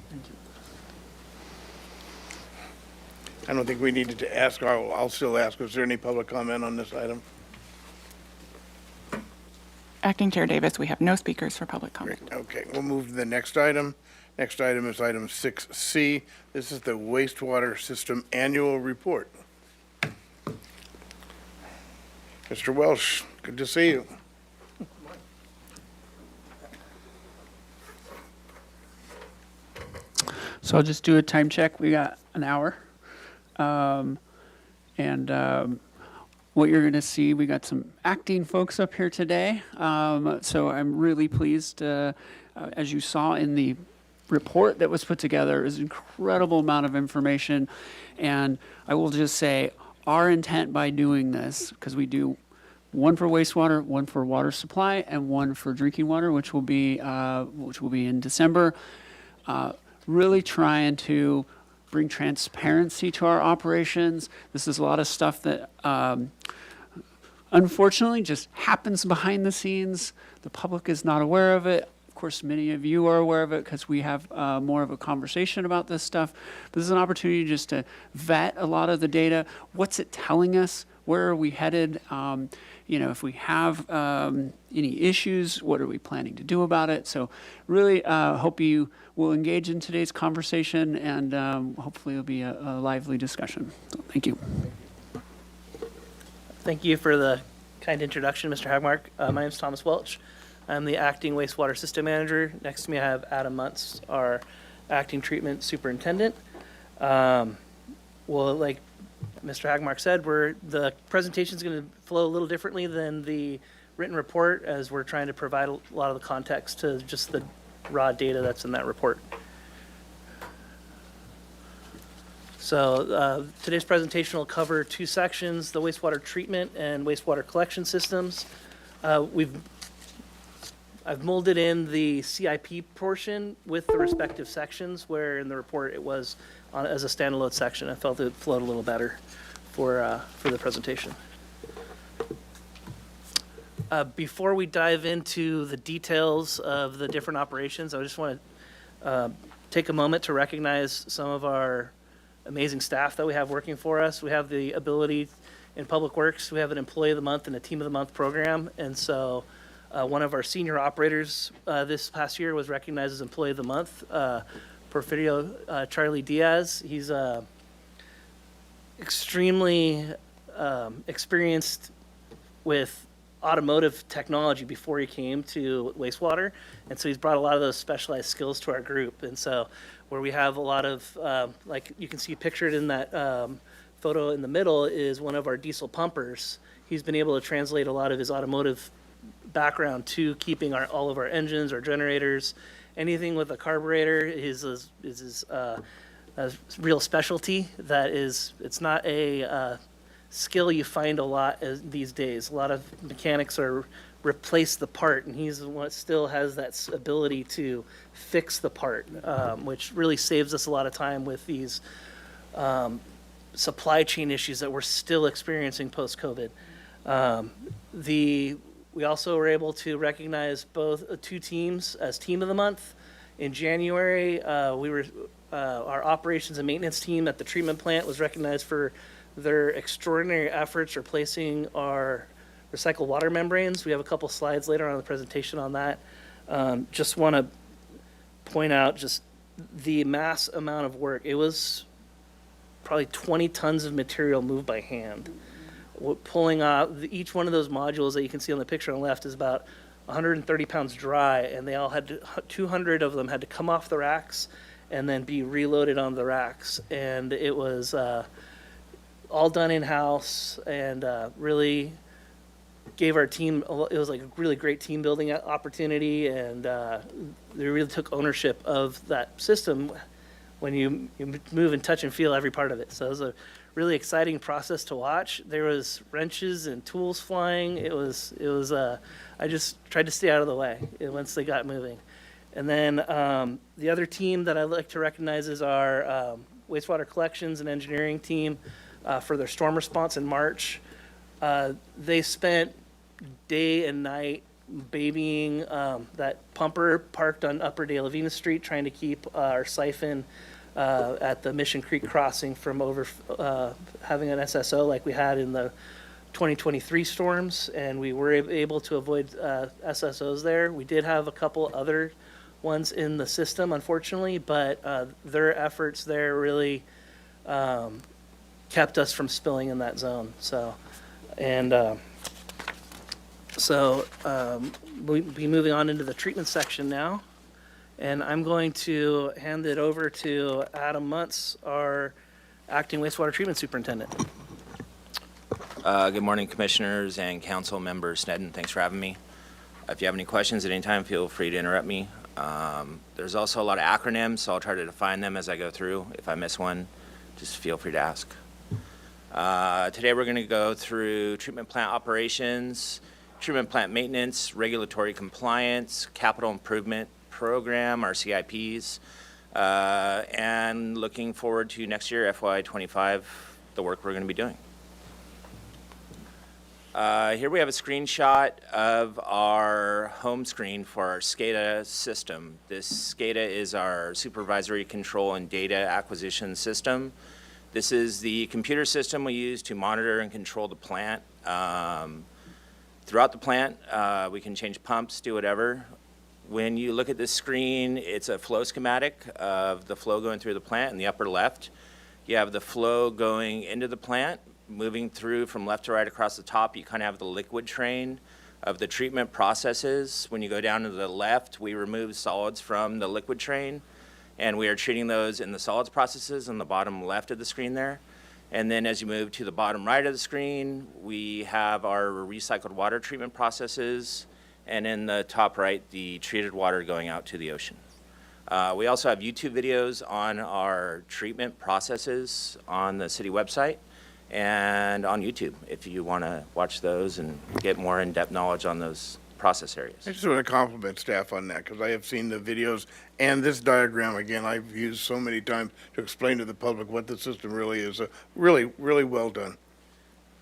I don't think we needed to ask. I'll still ask. Is there any public comment on this item? Acting Chair Davis, we have no speakers for public Great. comment. Okay, we'll move to the next item. Next item is item 6C. This is the wastewater system annual report. Mr. Welsh, good to see you. So I'll just do a time check. We got an hour. What you're going to see, we got some acting folks up here today. So I'm really pleased. As you saw in the report that was put together, is an incredible amount of information. And I will just say our intent by doing this, because we do one for wastewater, one for water supply, and one for drinking water, which will be in December. Really trying to bring transparency to our operations. This is a lot of stuff that unfortunately just happens behind the scenes. The public is not aware of it. Of course, many of you are aware of it because we have more of a conversation about this stuff. But this is an opportunity just to vet a lot of the data. What's it telling us? Where are we headed? If we have any issues, what are we planning to do about it? So really hope you will engage in today's conversation, and hopefully it'll be a lively discussion. So thank you. Thank you for the kind introduction, Mr. Hagmark. My name is Thomas Welch. I'm the acting wastewater system manager. Next to me, I have Adam Muntz, our acting treatment superintendent. Like Mr. Hagmark said, the presentation is going to flow a little differently than the written report, as we're trying to provide a lot of the context to just the raw data that's in that report. So today's presentation will cover two sections: the wastewater treatment and wastewater collection systems. I've molded in the CIP portion with the respective sections, where in the report it was as a standalone section. I felt it flowed a little better for the presentation. Before we dive into the details of the different operations, I just want to take a moment to recognize some of our amazing staff that we have working for us. We have the ability in Public Works, we have an Employee of the Month and a Team of the Month program. And so one of our senior operators this past year was recognized as Employee of the Month, Porfirio Charlie Diaz. He's extremely experienced with automotive technology before he came to wastewater, and so he's brought a lot of those specialized skills to our group. And so where we have a lot of like you can see pictured in that photo in the middle is one of our diesel pumpers. He's been able to translate a lot of his automotive background to keeping all of our engines, our generators, anything with a carburetor is his a real specialty. It's not a skill you find a lot these days. A lot of mechanics replace the part, and he's the one that still has that ability to fix the part, which really saves us a lot of time with these supply chain issues that we're still experiencing post-COVID. We also were able to recognize both two teams as Team of the Month. In January, our operations and maintenance team at the treatment plant was recognized for their extraordinary efforts replacing our recycled water membranes. We have a couple slides later on in the presentation on that. Just want to point out just the mass amount of work. It was probably 20 tons of material moved by hand. Pulling out each one of those modules that you can see on the picture on the left is about 130 pounds dry, and they all had to, 200 of them had to come off the racks and then be reloaded on the racks. And it was all done in-house, and really gave our team, it was like a really great team building opportunity, and they really took ownership of that system when you move and touch and feel every part of it. So it was a really exciting process to watch. There was wrenches and tools flying. I just tried to stay out of the way once they got moving. And then the other team that I'd like to recognize is our wastewater collections and engineering team for their storm response in March. They spent day and night babying that pumper parked on Upper De La Vina Street, trying to keep our siphon at the Mission Creek crossing from having an SSO like we had in the 2023 storms, and we were able to avoid SSOs there. We did have a couple other ones in the system, unfortunately, but their efforts there really kept us from spilling in that zone. We'll be moving on into the treatment section now. And I'm going to hand it over to Adam Muntz, our acting wastewater treatment superintendent. Good morning, commissioners and council members. Sneddon, thanks for having me. If you have any questions at any time, feel free to interrupt me. There's also a lot of acronyms, so I'll try to define them as I go through. If I miss one, just feel free to ask. Today we're going to go through treatment plant operations, treatment plant maintenance, regulatory compliance, capital improvement program, our CIPs, and looking forward to next year, FY25, the work we're going to be doing. Here we have a screenshot of our home screen for our SCADA system. This SCADA is our supervisory control and data acquisition system. This is the computer system we use to monitor and control the plant. Throughout the plant, we can change pumps, do whatever. When you look at this screen, it's a flow schematic of the flow going through the plant. In the upper left, you have the flow going into the plant, moving through from left to right across the top. You kind of have the liquid train of the treatment processes. When you go down to the left, we remove solids from the liquid train, and we are treating those in the solids processes on the bottom left of the screen there. And then as you move to the bottom right of the screen, we have our recycled water treatment processes, and in the top right, the treated water going out to the ocean. We also have YouTube videos on our treatment processes on the city website and on YouTube if you want to watch those and get more in-depth knowledge on those process areas. I just want to compliment staff on that, because I have seen the videos and this diagram, again, I've used so many times to explain to the public what the system really is. Really, really well done.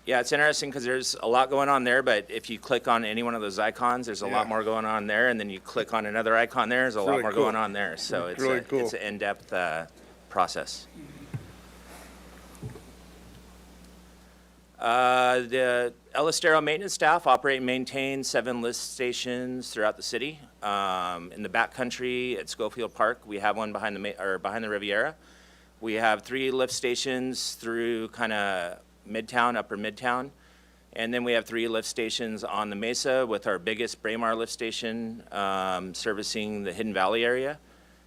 Yeah, it's interesting because there's a lot going on there, but if you click on any one of those icons, there's a lot more going on there, and then you click on another icon there, there's a lot more going on there. So it's really cool. It's an in-depth process. The El Estero maintenance staff operate and maintain 7 lift stations throughout the city. In the backcountry at Schofield Park, we have one behind the Riviera. We have 3 lift stations through kind of Midtown, Upper Midtown, and then we have 3 lift stations on the Mesa, with our biggest Braemar lift station servicing the Hidden Valley area.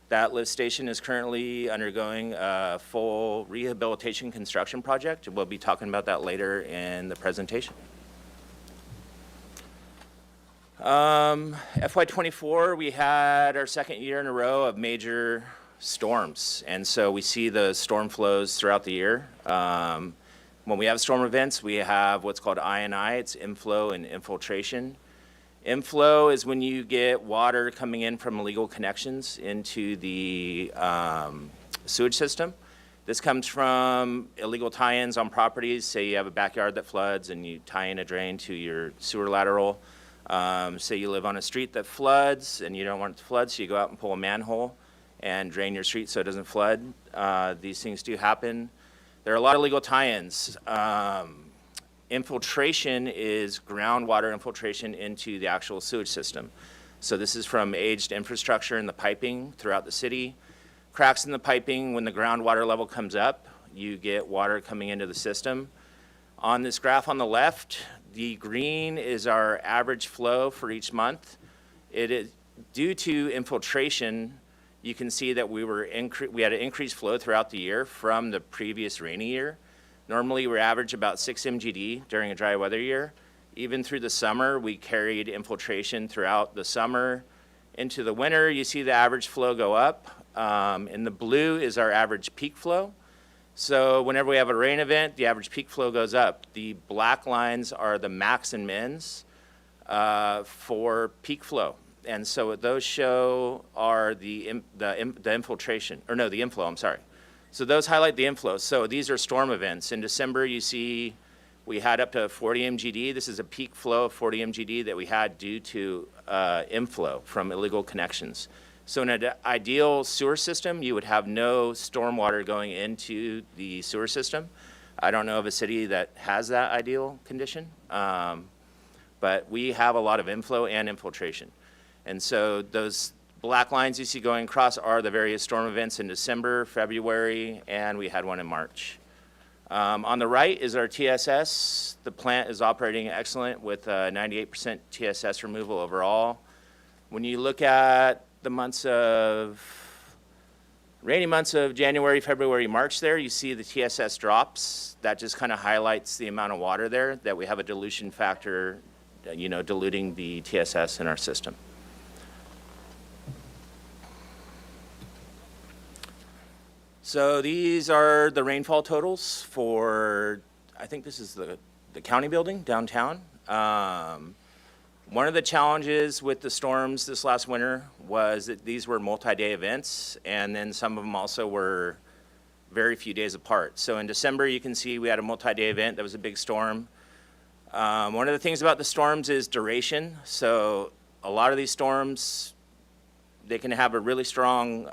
That lift station is currently undergoing a full rehabilitation construction project. We'll be talking about that later in the presentation. FY24, we had our second year in a row of major storms, and so we see the storm flows throughout the year. When we have storm events, we have what's called I&I, it's inflow and infiltration. Inflow is when you get water coming in from illegal connections into the sewage system. This comes from illegal tie-ins on properties. Say you have a backyard that floods and you tie in a drain to your sewer lateral. Say you live on a street that floods and you don't want it to flood, so you go out and pull a manhole and drain your street so it doesn't flood. These things do happen. There are a lot of legal tie-ins. Infiltration is groundwater infiltration into the actual sewage system. So this is from aged infrastructure in the piping throughout the city. Cracks in the piping, when the groundwater level comes up, you get water coming into the system. On this graph on the left, the green is our average flow for each month. It is due to infiltration. You can see that we had an increased flow throughout the year from the previous rainy year. Normally, we average about 6 MGD during a dry weather year. Even through the summer, we carried infiltration throughout the summer. Into the winter, you see the average flow go up. In the blue is our average peak flow. So whenever we have a rain event, the average peak flow goes up. The black lines are the max and mins for peak flow. And so what those show are the infiltration, or no, the inflow, I'm sorry. So those highlight the inflow. So these are storm events. In December, you see we had up to 40 MGD. This is a peak flow of 40 MGD that we had due to inflow from illegal connections. So in an ideal sewer system, you would have no stormwater going into the sewer system. I don't know of a city that has that ideal condition, but we have a lot of inflow and infiltration. And so those black lines you see going across are the various storm events in December, February, and we had one in March. On the right is our TSS. The plant is operating excellent with 98% TSS removal overall. When you look at the rainy months of January, February, March there, you see the TSS drops. That just kind of highlights the amount of water there, that we have a dilution factor, diluting the TSS in our system. So these are the rainfall totals for, I think this is the county building downtown. One of the challenges with the storms this last winter was that these were multi-day events, and then some of them also were very few days apart. So in December, you can see we had a multi-day event that was a big storm. One of the things about the storms is duration. So a lot of these storms, they can have a really strong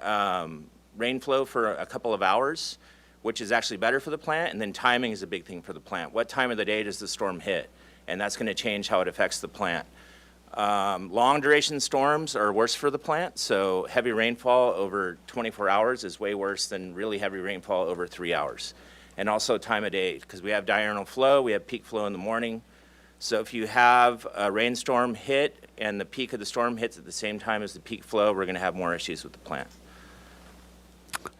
rain flow for a couple of hours, which is actually better for the plant, and then timing is a big thing for the plant. What time of the day does the storm hit? And that's going to change how it affects the plant. Long duration storms are worse for the plant, so heavy rainfall over 24 hours is way worse than really heavy rainfall over 3 hours. And also time of day, because we have diurnal flow, we have peak flow in the morning. So if you have a rainstorm hit and the peak of the storm hits at the same time as the peak flow, we're going to have more issues with the plant.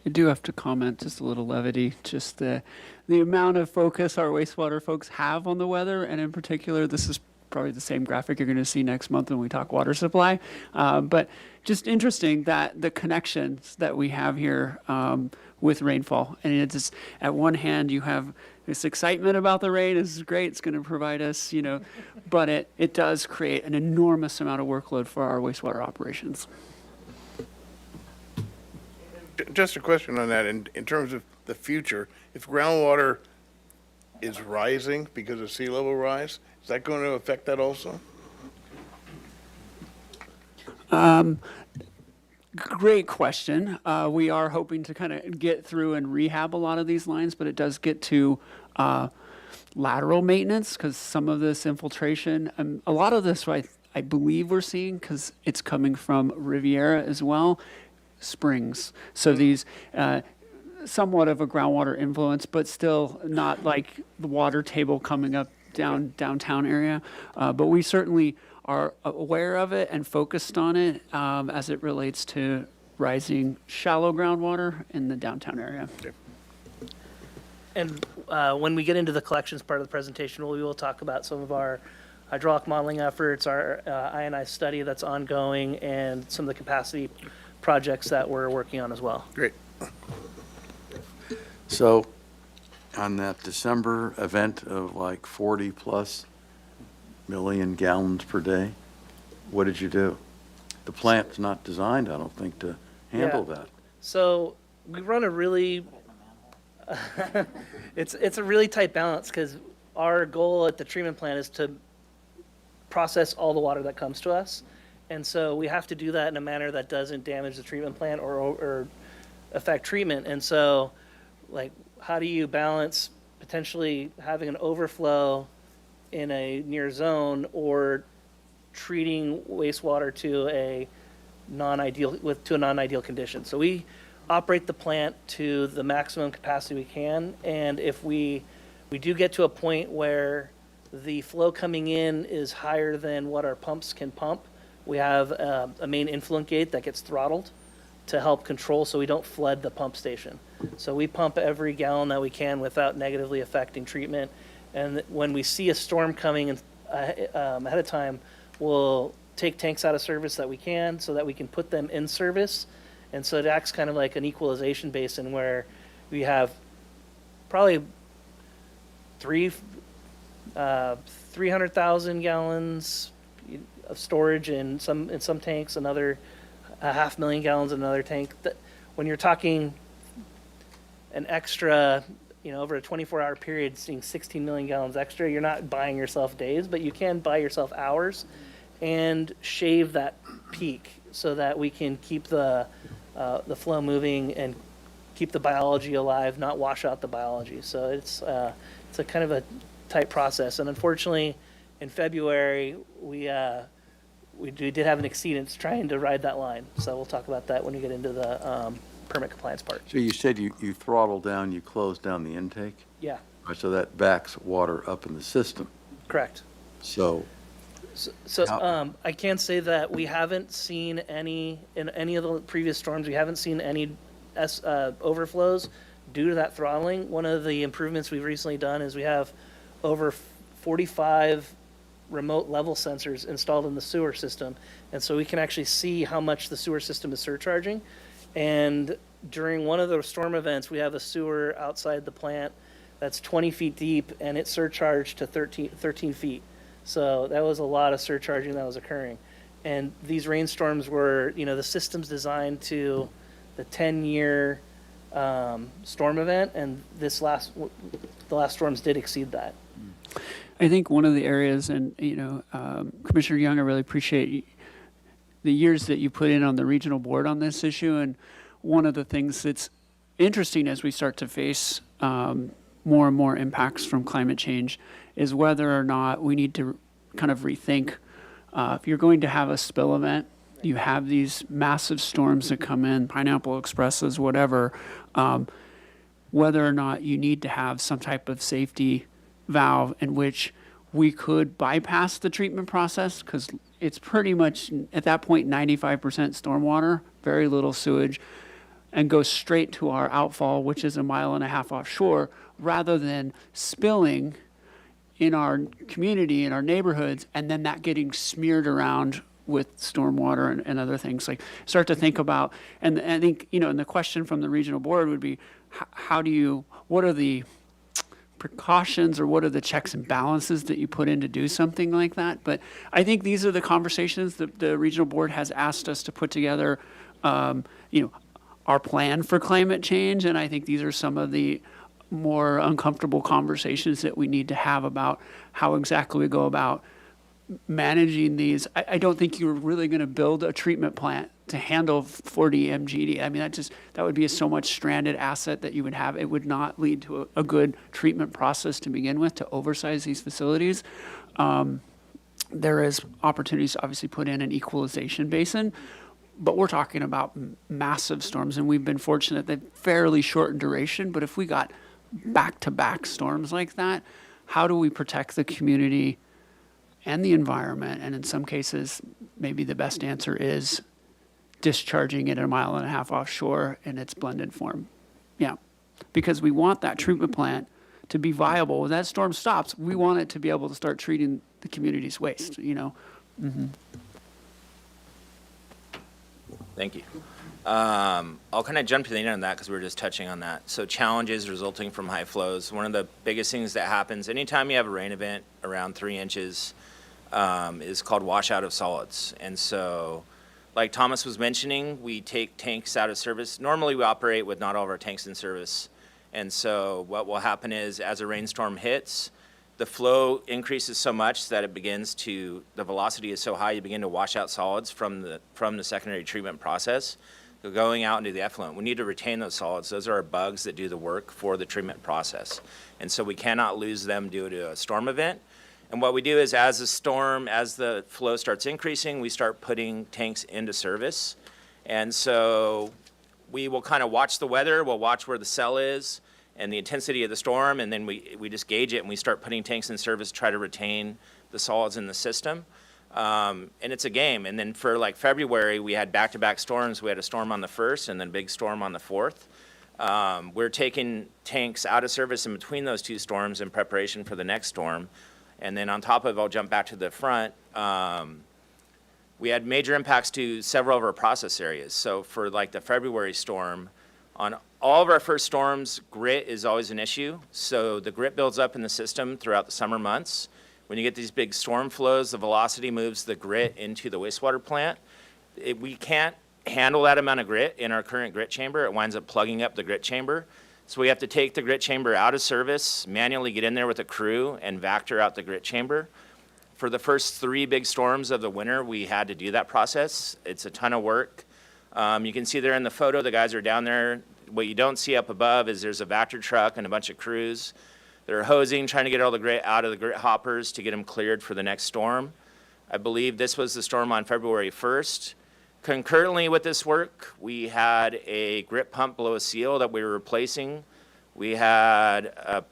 I do have to comment, just a little levity, just the amount of focus our wastewater folks have on the weather, and in particular, this is probably the same graphic you're going to see next month when we talk water supply. But just interesting that the connections that we have here with rainfall. And it's just, at one hand, you have this excitement about the rain. This is great. It's going to provide us, but it does create an enormous amount of workload for our wastewater operations. Just a question on that, in terms of the future, if groundwater is rising because of sea level rise, is that going to affect that also? Great question. We are hoping to kind of get through and rehab a lot of these lines, but it does get to lateral maintenance, because some of this infiltration, a lot of this I believe we're seeing, because it's coming from Riviera as well, springs. So these somewhat of a groundwater influence, but still not like the water table coming up downtown area. But we certainly are aware of it and focused on it as it relates to rising shallow groundwater in the downtown area. And when we get into the collections part of the presentation, we will talk about some of our hydraulic modeling efforts, our ionized study that's ongoing, and some of the capacity projects that we're working on as well. Great. So on that December event of like 40+ million gallons per day, what did you do? The plant's not designed, I don't think, to handle Yeah. that. So we run a really, it's a really tight balance because our goal at the treatment plant is to process all the water that comes to us. And so we have to do that in a manner that doesn't damage the treatment plant or affect treatment. And so, like, how do you balance potentially having an overflow in a near zone or treating wastewater to a non-ideal condition? So we operate the plant to the maximum capacity we can, and if we do get to a point where the flow coming in is higher than what our pumps can pump, we have a main influent gate that gets throttled to help control so we don't flood the pump station. So we pump every gallon that we can without negatively affecting treatment. And when we see a storm coming ahead of time, we'll take tanks out of service that we can so that we can put them in service. And so it acts kind of like an equalization basin where we have probably 300,000 gallons of storage in some tanks, another 500,000 gallons in another tank. When you're talking an extra, over a 24-hour period, seeing 16 million gallons extra, you're not buying yourself days, but you can buy yourself hours and shave that peak so that we can keep the flow moving and keep the biology alive, not wash out the biology. So it's a kind of a tight process. And unfortunately, in February, we did have an exceedance trying to ride that line. So we'll talk about that when we get into the permit compliance part. So you said you throttle down, you close down the intake? Yeah, Right, so that backs water up in the system. correct. So So How- I can say that we haven't seen in any of the previous storms, we haven't seen any overflows due to that throttling. One of the improvements we've recently done is we have over 45 remote level sensors installed in the sewer system. And so we can actually see how much the sewer system is surcharging. And during one of the storm events, we have a sewer outside the plant that's 20 feet deep and it surcharged to 13 feet. So that was a lot of surcharging that was occurring. And these rainstorms were, the system's designed to the 10-year storm event, and the last storms did exceed that. I think one of the areas, and Commissioner Young, I really appreciate the years that you put in on the regional board on this issue. And one of the things that's interesting as we start to face more and more impacts from climate change is whether or not we need to kind of rethink if you're going to have a spill event. You have these massive storms that come in, Pineapple Expresses, whatever, whether or not you need to have some type of safety valve in which we could bypass the treatment process, because it's pretty much, at that point, 95% stormwater, very little sewage, and go straight to our outfall, which is 1.5 miles offshore, rather than spilling in our community, in our neighborhoods, and then that getting smeared around with stormwater and other things. Like, start to think about, and I think, and the question from the regional board would be, what are the precautions or what are the checks and balances that you put in to do something like that? But I think these are the conversations that the regional board has asked us to put together, our plan for climate change. And I think these are some of the more uncomfortable conversations that we need to have about how exactly we go about managing these. I don't think you're really going to build a treatment plant to handle 40 MGD. I mean, that would be so much stranded asset that you would have. It would not lead to a good treatment process to begin with, to oversize these facilities. There is opportunities to obviously put in an equalization basin, but we're talking about massive storms, and we've been fortunate that fairly short in duration. But if we got back-to-back storms like that, how do we protect the community and the environment? And in some cases, maybe the best answer is discharging it 1.5 miles offshore in its blended form. Yeah, because we want that treatment plant to be viable. When that storm stops, we want it to be able to start treating the community's waste, you know? Thank you. I'll kind of jump to the end on that because we were just touching on that. So challenges resulting from high flows. One of the biggest things that happens anytime you have a rain event around 3 inches is called washout of solids. And so, like Thomas was mentioning, we take tanks out of service. Normally we operate with not all of our tanks in service. And so what will happen is as a rainstorm hits, the flow increases so much that it begins to, the velocity is so high, you begin to wash out solids from the secondary treatment process, going out into the effluent. We need to retain those solids. Those are our bugs that do the work for the treatment process. And so we cannot lose them due to a storm event. And what we do is as the flow starts increasing, we start putting tanks into service. And so we will kind of watch the weather, we'll watch where the cell is, and the intensity of the storm, and then we just gauge it and we start putting tanks in service to try to retain the solids in the system. And it's a game. And then for like February, we had back-to-back storms. We had a storm on the 1st and then a big storm on the 4th. We're taking tanks out of service in between those two storms in preparation for the next storm. And then on top of it, I'll jump back to the front. We had major impacts to several of our process areas. So for like the February storm, on all of our first storms, grit is always an issue. So the grit builds up in the system throughout the summer months. When you get these big storm flows, the velocity moves the grit into the wastewater plant. We can't handle that amount of grit in our current grit chamber. It winds up plugging up the grit chamber. So we have to take the grit chamber out of service, manually get in there with a crew and vector out the grit chamber. For the first 3 big storms of the winter, we had to do that process. It's a ton of work. You can see there in the photo, the guys are down there. What you don't see up above is there's a vector truck and a bunch of crews. They're hosing, trying to get all the grit out of the grit hoppers to get them cleared for the next storm. I believe this was the storm on February 1st. Concurrently with this work, we had a grit pump blow a seal that we were replacing. We had a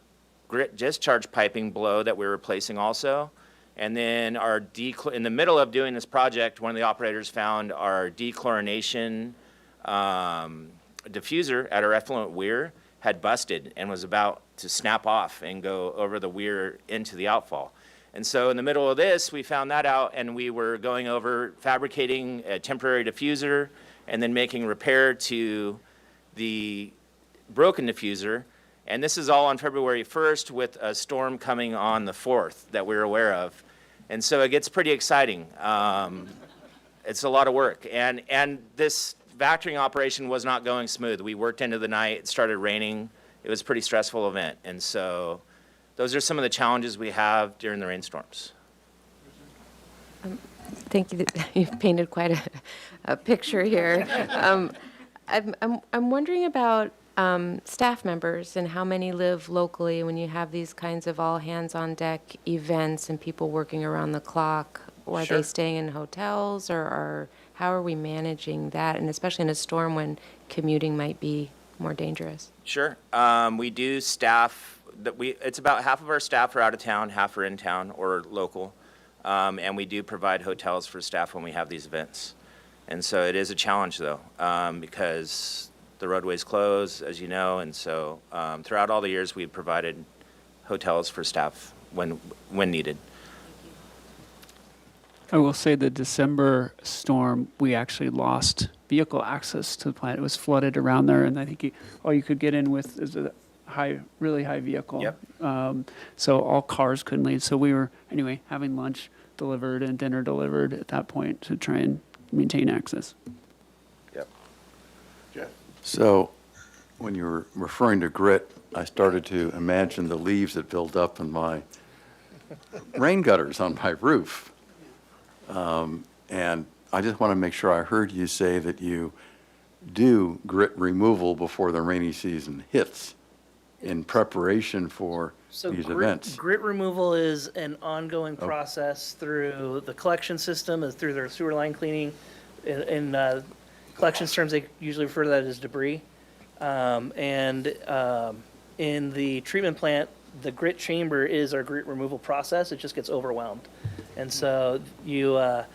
grit discharge piping blow that we were replacing also. And then in the middle of doing this project, one of the operators found our dechlorination diffuser at our effluent weir had busted and was about to snap off and go over the weir into the outfall. And so in the middle of this, we found that out, and we were going over fabricating a temporary diffuser and then making repair to the broken diffuser. And this is all on February 1st with a storm coming on the 4th that we're aware of. And so it gets pretty exciting. It's a lot of work. And this vectoring operation was not going smooth. We worked into the night, it started raining. It was a pretty stressful event. And so those are some of the challenges we have during the rainstorms. Thank you. You've painted quite a picture here. I'm wondering about staff members and how many live locally when you have these kinds of all hands on deck events and people working around the clock. Or are Sure. they staying in hotels, or how are we managing that? And especially in a storm when commuting might be more dangerous. Sure. We do staff it's about half of our staff are out of town, half are in town or local. And we do provide hotels for staff when we have these events. And so it is a challenge though, because the roadways close, as you know, and so throughout all the years we've provided hotels for staff when needed. I will say the December storm, we actually lost vehicle access to the plant. It was flooded around there, and I think all you could get in with is a really high vehicle. Yep. So all cars couldn't leave. So we were, anyway, having lunch delivered and dinner delivered at that point to try and maintain access. Yep. Jeff? So when you were referring to grit, I started to imagine the leaves that built up in my rain gutters on my roof. And I just want to make sure I heard you say that you do grit removal before the rainy season hits in preparation for these events. Grit removal is an ongoing process through the collection system, through their sewer line cleaning. In collections terms, they usually refer to that as debris. In the treatment plant, the grit chamber is our grit removal process. It just gets overwhelmed. And so the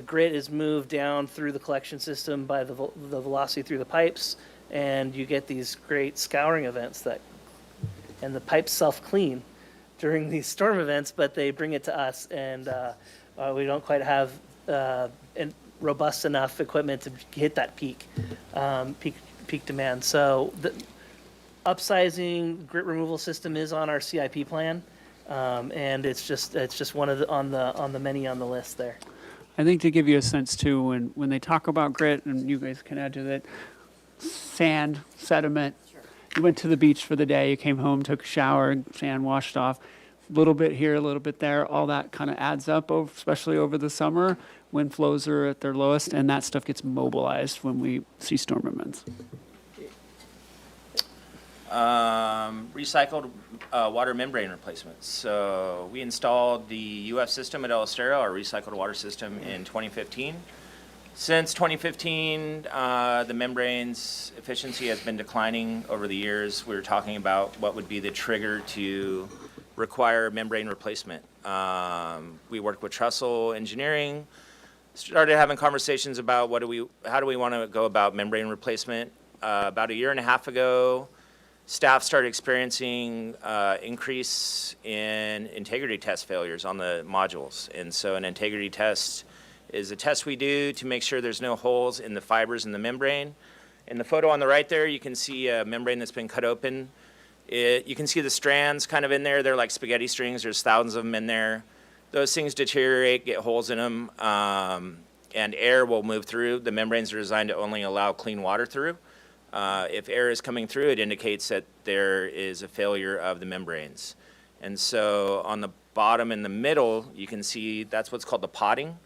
grit is moved down through the collection system by the velocity through the pipes, and you get these great scouring events and the pipes self-clean. during these storm events, but they bring it to us, and we don't quite have robust enough equipment to hit that peak demand. So the upsizing grit removal system is on our CIP plan, and it's just one of on the many on the list there. I think to give you a sense too, when they talk about grit, and you guys can add to that, sand, sediment. You went to the beach for the day, you came home, took a shower, sand washed off. A little bit here, a little bit there, all that kind of adds up, especially over the summer when flows are at their lowest, and that stuff gets mobilized when we see storm events. Recycled water membrane replacements. So we installed the UF system at El Estero, our recycled water system, in 2015. Since 2015, the membrane's efficiency has been declining over the years. We were talking about what would be the trigger to require membrane replacement. We worked with Trussell Engineering, started having conversations about how do we want to go about membrane replacement. About a year and a half ago, staff started experiencing increase in integrity test failures on the modules. And so an integrity test is a test we do to make sure there's no holes in the fibers in the membrane. In the photo on the right there, you can see a membrane that's been cut open. You can see the strands kind of in there. They're like spaghetti strings. There's thousands of them in there. Those things deteriorate, get holes in them, and air will move through. The membranes are designed to only allow clean water through. If air is coming through, it indicates that there is a failure of the membranes. And so on the bottom in the middle, you can see that's what's called the potting.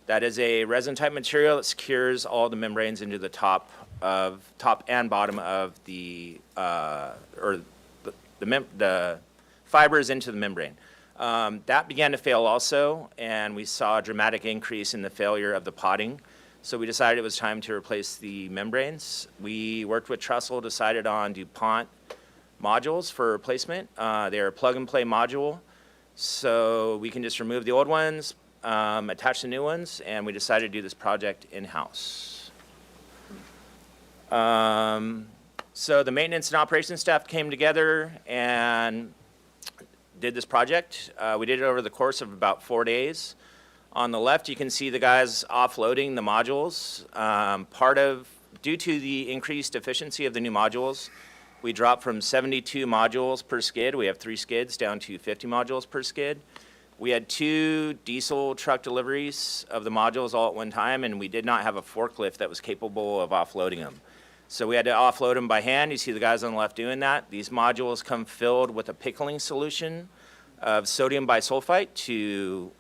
That is a resin-type material that secures all the membranes into the top and bottom of the fibers into the membrane. That began to fail also, and we saw a dramatic increase in the failure of the potting. So we decided it was time to replace the membranes. We worked with Trussell, decided on DuPont modules for replacement. They're a plug-and-play module, so we can just remove the old ones, attach the new ones, and we decided to do this project in-house. So the maintenance and operations staff came together and did this project. We did it over the course of about 4 days. On the left, you can see the guys offloading the modules. Due to the increased efficiency of the new modules, we dropped from 72 modules per skid, we have 3 skids, down to 50 modules per skid. We had 2 diesel truck deliveries of the modules all at one time, and we did not have a forklift that was capable of offloading them. So we had to offload them by hand. You see the guys on the left doing that. These modules come filled with a pickling solution of sodium bisulfite to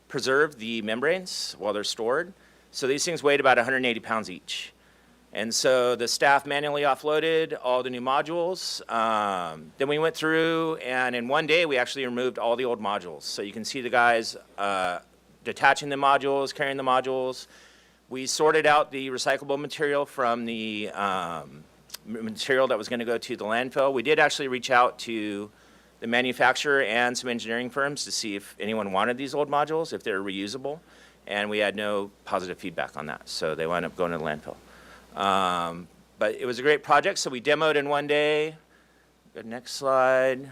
preserve the membranes while they're stored. So these things weighed about 180 pounds each. And so the staff manually offloaded all the new modules. Then we went through, and in one day, we actually removed all the old modules. So you can see the guys detaching the modules, carrying the modules. We sorted out the recyclable material from the material that was going to go to the landfill. We did actually reach out to the manufacturer and some engineering firms to see if anyone wanted these old modules, if they're reusable, and we had no positive feedback on that, so they wound up going to the landfill. But it was a great project, so we demoed in one day. Go to next slide.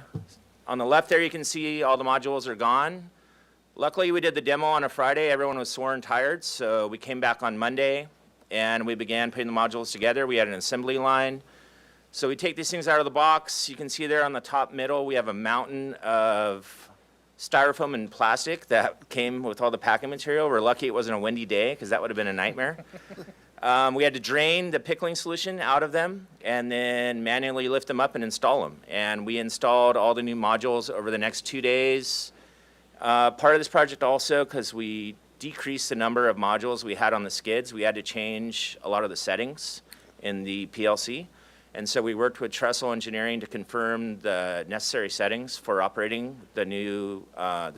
On the left there, you can see all the modules are gone. Luckily, we did the demo on a Friday. Everyone was sore and tired, so we came back on Monday, and we began putting the modules together. We had an assembly line. So we take these things out of the box. You can see there on the top middle, we have a mountain of styrofoam and plastic that came with all the packing material. We're lucky it wasn't a windy day, because that would have been a nightmare. We had to drain the pickling solution out of them and then manually lift them up and install them. And we installed all the new modules over the next 2 days. Part of this project also, because we decreased the number of modules we had on the skids, we had to change a lot of the settings in the PLC. And so we worked with Trussell Engineering to confirm the necessary settings for operating the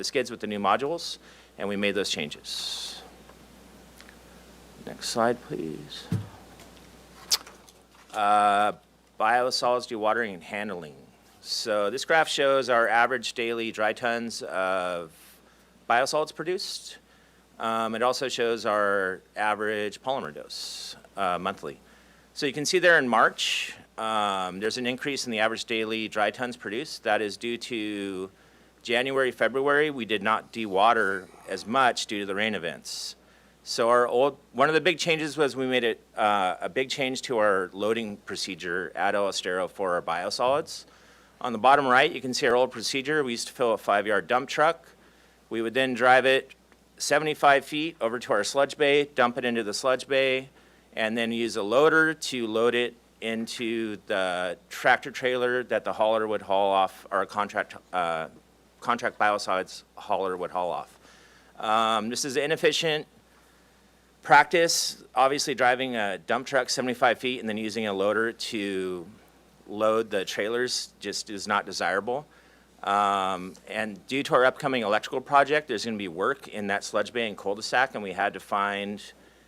skids with the new modules, and we made those changes. Next slide, please. Biosolids dewatering and handling. So this graph shows our average daily dry tons of biosolids produced. It also shows our average polymer dose monthly. So you can see there in March, there's an increase in the average daily dry tons produced. That is due to January, February, we did not dewater as much due to the rain events. So one of the big changes was we made it a big change to our loading procedure at El Estero for our biosolids. On the bottom right, you can see our old procedure. We used to fill a 5-yard dump truck. We would then drive it 75 feet over to our sludge bay, dump it into the sludge bay, and then use a loader to load it into the tractor trailer that the hauler would haul off, our contract biosolids hauler would haul off. This is inefficient practice, obviously driving a dump truck 75 feet and then using a loader to load the trailers just is not desirable. And due to our upcoming electrical project, there's going to be work in that sludge bay and cul-de-sac, and we had to find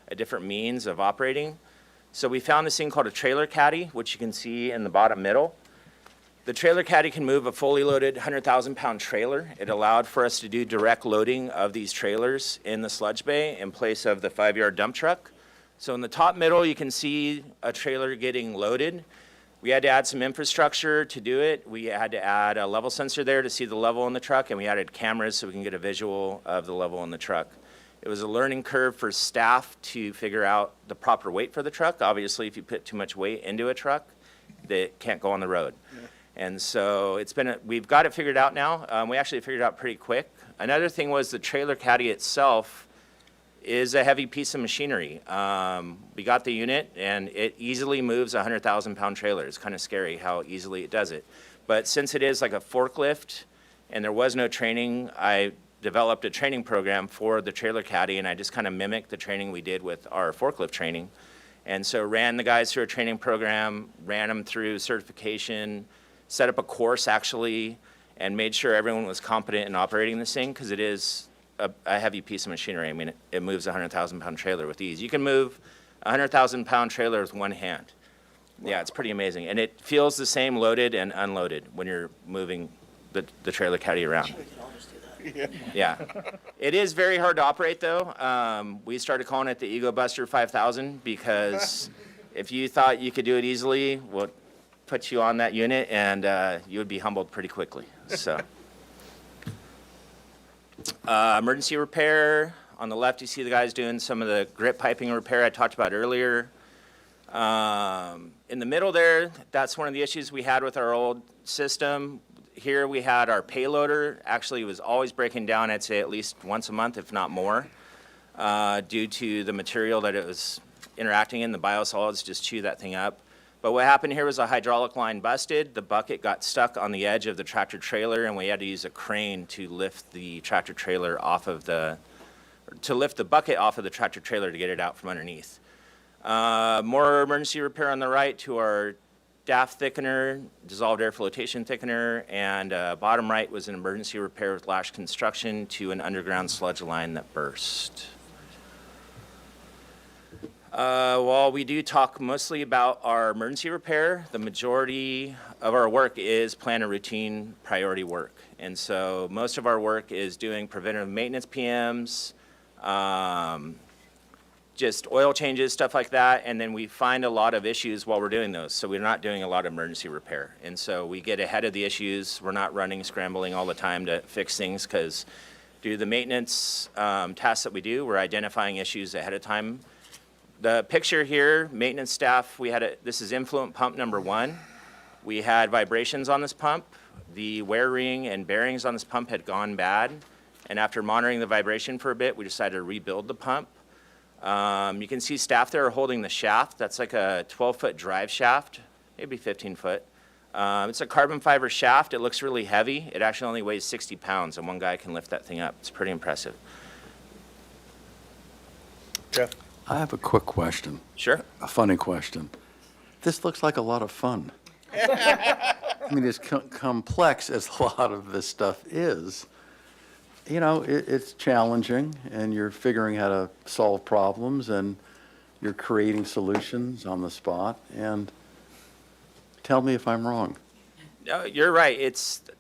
a different means of operating. So we found this thing called a trailer caddy, which you can see in the bottom middle. The trailer caddy can move a fully loaded 100,000-pound trailer. It allowed for us to do direct loading of these trailers in the sludge bay in place of the 5-yard dump truck. So in the top middle, you can see a trailer getting loaded. We had to add some infrastructure to do it. We had to add a level sensor there to see the level in the truck, and we added cameras so we can get a visual of the level in the truck. It was a learning curve for staff to figure out the proper weight for the truck. Obviously, if you put too much weight into a truck, it can't go on the road. Yeah. And so we've got it figured out now. We actually figured it out pretty quick. Another thing was the trailer caddy itself is a heavy piece of machinery. We got the unit, and it easily moves a 100,000-pound trailer. It's kind of scary how easily it does it. But since it is like a forklift and there was no training, I developed a training program for the trailer caddy, and I just kind of mimicked the training we did with our forklift training. And so ran the guys through a training program, ran them through certification, set up a course actually, and made sure everyone was competent in operating this thing, because it is a heavy piece of machinery. I mean, it moves a 100,000-pound trailer with ease. You can move a 100,000-pound trailer with one hand. Wow. Yeah, it's pretty amazing. And it feels the same loaded and unloaded when you're moving the trailer caddy around. Yeah. It is very hard to operate, though. We started calling it the Ego Buster 5000 because if you thought you could do it easily, we'll put you on that unit, and you would be humbled pretty quickly. So, emergency repair. On the left, you see the guys doing some of the grit piping repair I talked about earlier. In the middle there, that's one of the issues we had with our old system. Here we had our payloader. Actually, it was always breaking down, I'd say at least once a month, if not more, due to the material that it was interacting in. The biosolids just chew that thing up. But what happened here was a hydraulic line busted. The bucket got stuck on the edge of the tractor trailer, and we had to use a crane to lift the tractor trailer to lift the bucket off of the tractor trailer to get it out from underneath. More emergency repair on the right to our DAF thickener, dissolved air flotation thickener, and bottom right was an emergency repair with Lash Construction to an underground sludge line that burst. While we do talk mostly about our emergency repair, the majority of our work is planned and routine priority work. And so most of our work is doing preventative maintenance PMs, just oil changes, stuff like that, and then we find a lot of issues while we're doing those, so we're not doing a lot of emergency repair. And so we get ahead of the issues. We're not running, scrambling all the time to fix things, because due to the maintenance tasks that we do, we're identifying issues ahead of time. The picture here, maintenance staff, this is influent pump number 1. We had vibrations on this pump. The wear ring and bearings on this pump had gone bad, and after monitoring the vibration for a bit, we decided to rebuild the pump. You can see staff there are holding the shaft. That's like a 12-foot drive shaft, maybe 15-foot. It's a carbon fiber shaft. It looks really heavy. It actually only weighs 60 pounds, and one guy can lift that thing up. It's pretty impressive. Jeff? I have a quick question. Sure. A funny question. This looks like a lot of fun. I mean, as complex as a lot of this stuff is, you know, it's challenging, and you're figuring how to solve problems, and you're creating solutions on the spot. And tell me if I'm wrong. No, you're right.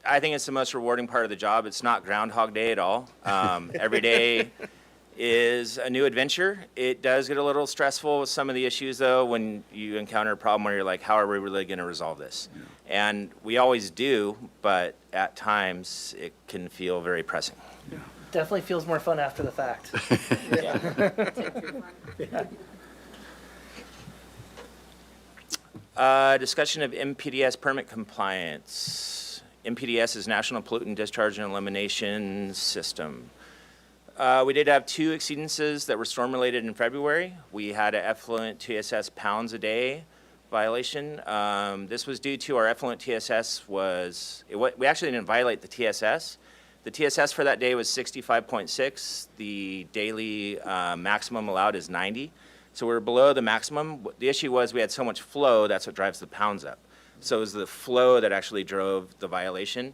I think it's the most rewarding part of the job. It's not Groundhog Day at all. Every day is a new adventure. It does get a little stressful with some of the issues, though, when you encounter a problem where you're like, how are we really going to resolve this? And we always do, but at times it can feel very pressing. Definitely feels more fun after the fact. Discussion of MPDS permit compliance. MPDS is National Pollutant Discharge and Elimination System. We did have 2 exceedances that were storm-related in February. We had an effluent TSS pounds a day violation. This was due to our effluent TSS we actually didn't violate the TSS. The TSS for that day was 65.6. The daily maximum allowed is 90. So we were below the maximum. The issue was we had so much flow, that's what drives the pounds up. So it was the flow that actually drove the violation.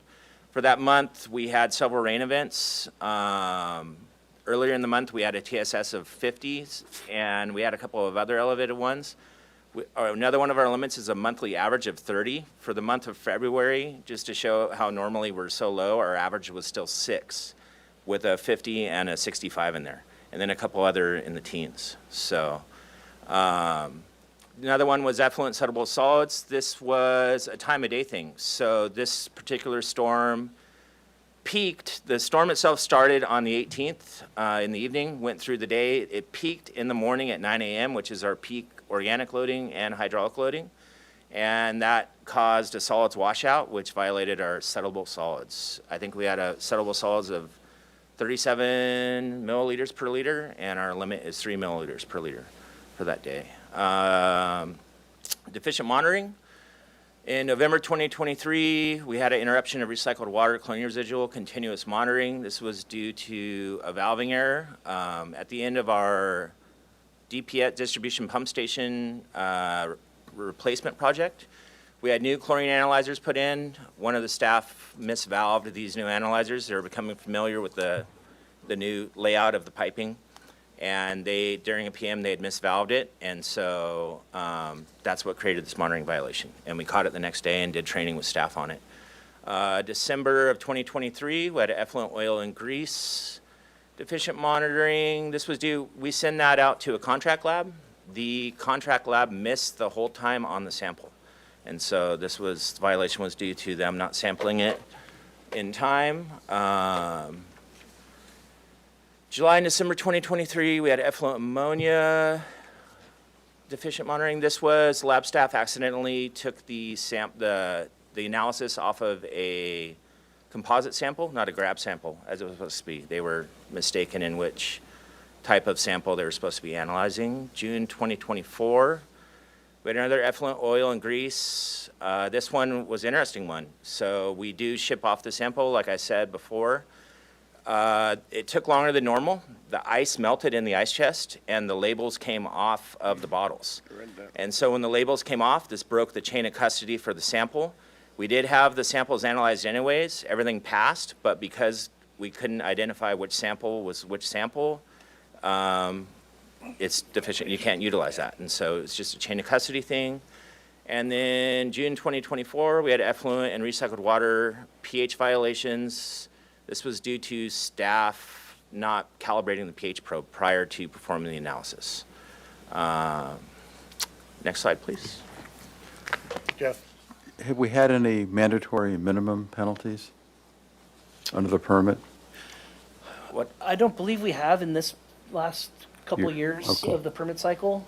For that month, we had several rain events. Earlier in the month, we had a TSS of 50s, and we had a couple of other elevated ones. Another one of our limits is a monthly average of 30. For the month of February, just to show how normally we're so low, our average was still 6, with a 50 and a 65 in there, and then a couple other in the teens. So another one was effluent settable solids. This was a time of day thing. So this particular storm peaked. The storm itself started on the 18th in the evening, went through the day. It peaked in the morning at 9 a.m., which is our peak organic loading and hydraulic loading. And that caused a solids washout, which violated our settable solids. I think we had a settable solids of 37 milliliters per liter, and our limit is 3 milliliters per liter for that day. Deficient monitoring. In November 2023, we had an interruption of recycled water, chlorine residual, continuous monitoring. This was due to a valving error. At the end of our DPS distribution pump station replacement project, we had new chlorine analyzers put in. One of the staff misvalved these new analyzers. They're becoming familiar with the new layout of the piping. And during a PM, they had misvalved it, and so that's what created this monitoring violation. And we caught it the next day and did training with staff on it. December of 2023, we had effluent oil and grease deficient monitoring. This was due, we send that out to a contract lab. The contract lab missed the hold time on the sample. And so the violation was due to them not sampling it in time. July and December 2023, we had effluent ammonia deficient monitoring. This was lab staff accidentally took the analysis off of a composite sample, not a grab sample, as it was supposed to be. They were mistaken in which type of sample they were supposed to be analyzing. June 2024, we had another effluent oil and grease. This one was an interesting one. So we do ship off the sample, like I said before. It took longer than normal. The ice melted in the ice chest, and the labels came off of the bottles. And so when the labels came off, this broke the chain of custody for the sample. We did have the samples analyzed anyways. Everything passed, but because we couldn't identify which sample was which sample, it's deficient. You can't utilize that. And so it's just a chain of custody thing. And then June 2024, we had effluent and recycled water pH violations. This was due to staff not calibrating the pH probe prior to performing the analysis. Next slide, please. Jeff? Have we had any mandatory minimum penalties under the permit? I don't believe we have in this last couple Year. years Okay. of the permit cycle.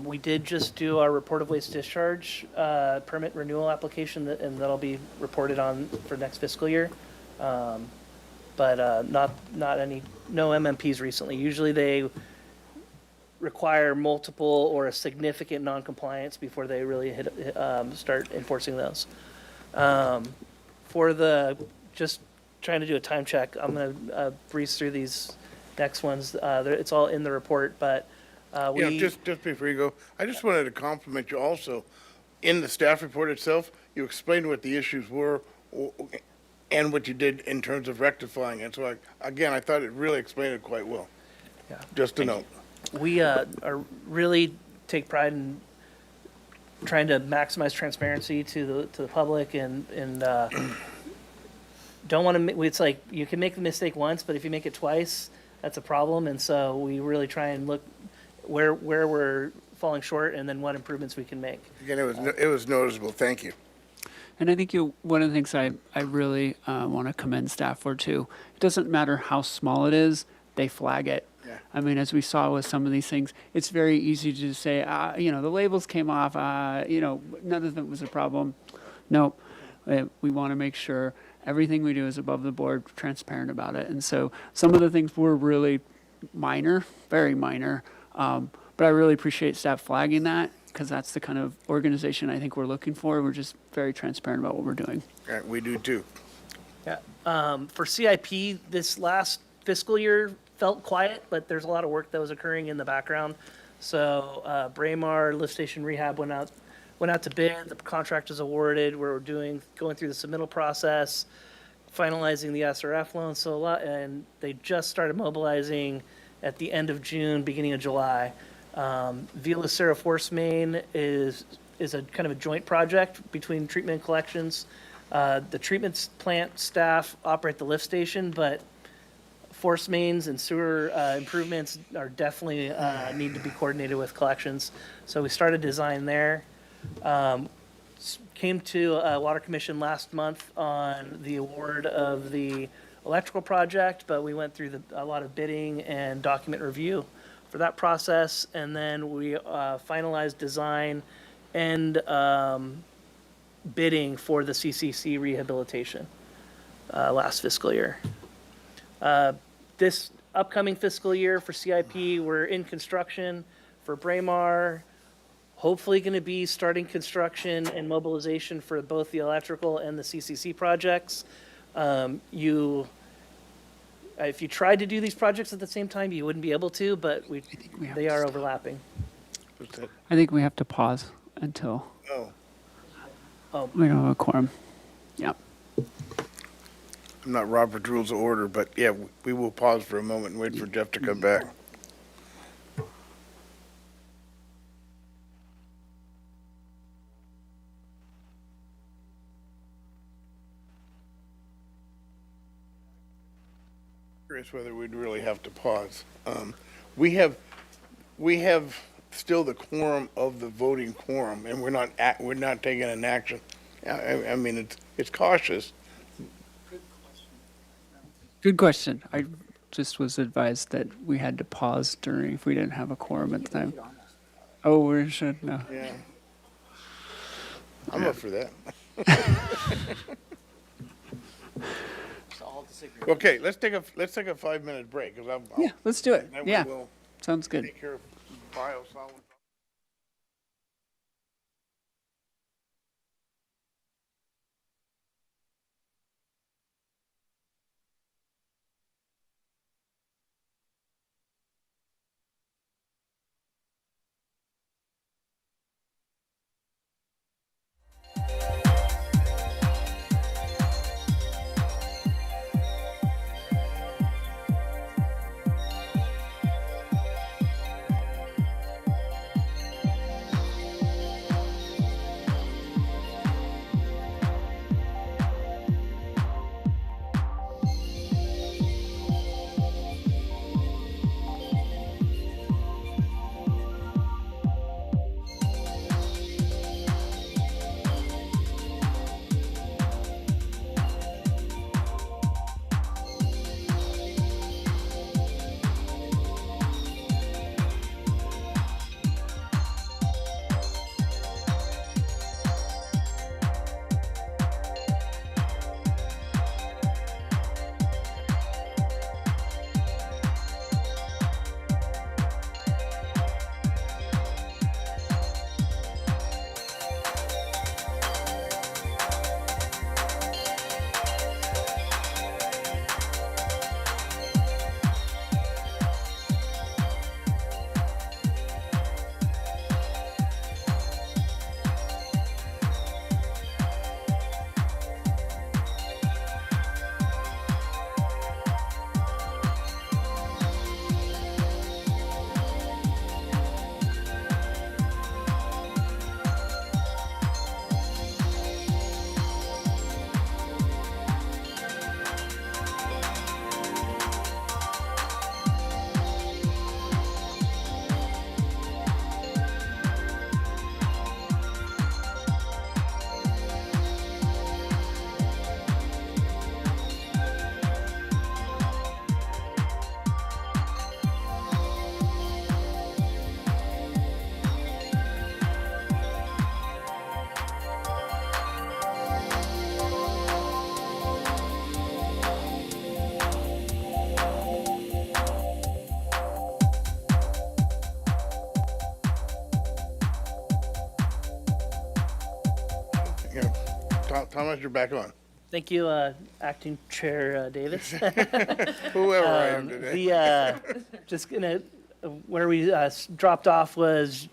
We did just do our report of waste discharge permit renewal application, and that'll be reported on for next fiscal year. But no MMPs recently. Usually they require multiple or a significant non-compliance before they really start enforcing those. Just trying to do a time check, I'm going to breeze through these next ones. It's all in the report, but Just before you go, I just wanted to compliment you also. In the staff report itself, you explained what the issues were and what you did in terms of rectifying it. So again, I thought it really explained it quite well. Yeah. Just a note. We are really take pride in trying to maximize transparency to the public and don't want to. It's like you can make the mistake once, but if you make it twice, that's a problem. And so we really try and look where we're falling short and then what improvements we can make. Again, it was noticeable. Thank you. And I think one of the things I really want to commend staff for too, it doesn't matter how small it is, they flag it. Yeah. I mean, as we saw with some of these things, it's very easy to just say, the labels came off, none of them was a problem. No, we want to make sure everything we do is above the board, transparent about it. And so some of the things were really minor, very minor, but I really appreciate staff flagging that, because that's the kind of organization I think we're looking for. We're just very transparent about what we're doing. Right, we do too. Yeah. For CIP, this last fiscal year felt quiet, but there's a lot of work that was occurring in the background. So Braemar lift station rehab went out to bid. The contract is awarded. We're going through the submittal process, finalizing the SRF loan. So and they just started mobilizing at the end of June, beginning of July. Vila Serra Force Main is a kind of a joint project between treatment and collections. The treatment plant staff operate the lift station, but force mains and sewer improvements are definitely need to be coordinated with collections. So we started design there. Came to Water Commission last month on the award of the electrical project, but we went through a lot of bidding and document review for that process, and then we finalized design and bidding for the CCC rehabilitation last fiscal year. This upcoming fiscal year for CIP, we're in construction for Braemar. Hopefully going to be starting construction and mobilization for both the electrical and the CCC projects. If you tried to do these projects at the same time, you wouldn't be able to, but they are overlapping. What's that? I think we have to pause until we don't have a quorum. Yeah. I'm not Robert's Rules of Order, but yeah, we will pause for a moment and wait for Jeff to come back. Curious whether we'd really have to pause. We have still the quorum of the voting quorum, and we're not taking an action. I mean, it's cautious. Good question. I just was advised that we had to pause during if we didn't have a quorum at the time. Oh, we should no. Yeah. I'm up for that. Okay, let's take a 5-minute break, because Yeah, let's do it. then we Yeah, will sounds good. take care of biosolids. you know, Thomas, you're back on. Thank you, Acting Chair Davis. Whoever I am today. Just gonna, where we dropped off was,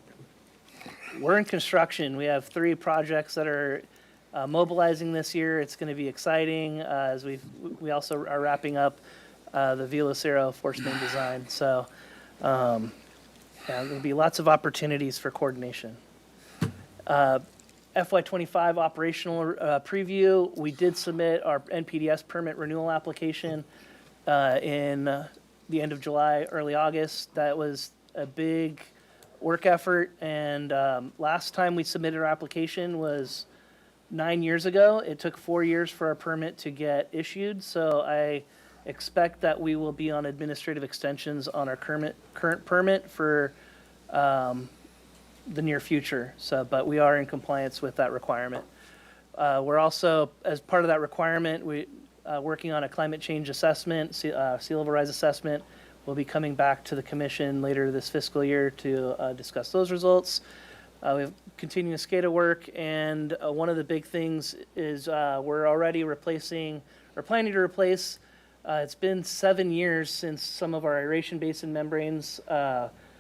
we're in construction. We have 3 projects that are mobilizing this year. It's going to be exciting as we also are wrapping up the Villa Cero force main design. So yeah, there'll be lots of opportunities for coordination. FY25 operational preview. We did submit our NPDES permit renewal application in the end of July, early August. That was a big work effort, and last time we submitted our application was 9 years ago. It took 4 years for our permit to get issued, so I expect that we will be on administrative extensions on our current permit for the near future. So, but we are in compliance with that requirement. We're also, as part of that requirement, working on a climate change assessment, sea level rise assessment. We'll be coming back to the commission later this fiscal year to discuss those results. We have continuing SCADA work, and one of the big things is we're already replacing, or planning to replace, it's been 7 years since some of our aeration basin membranes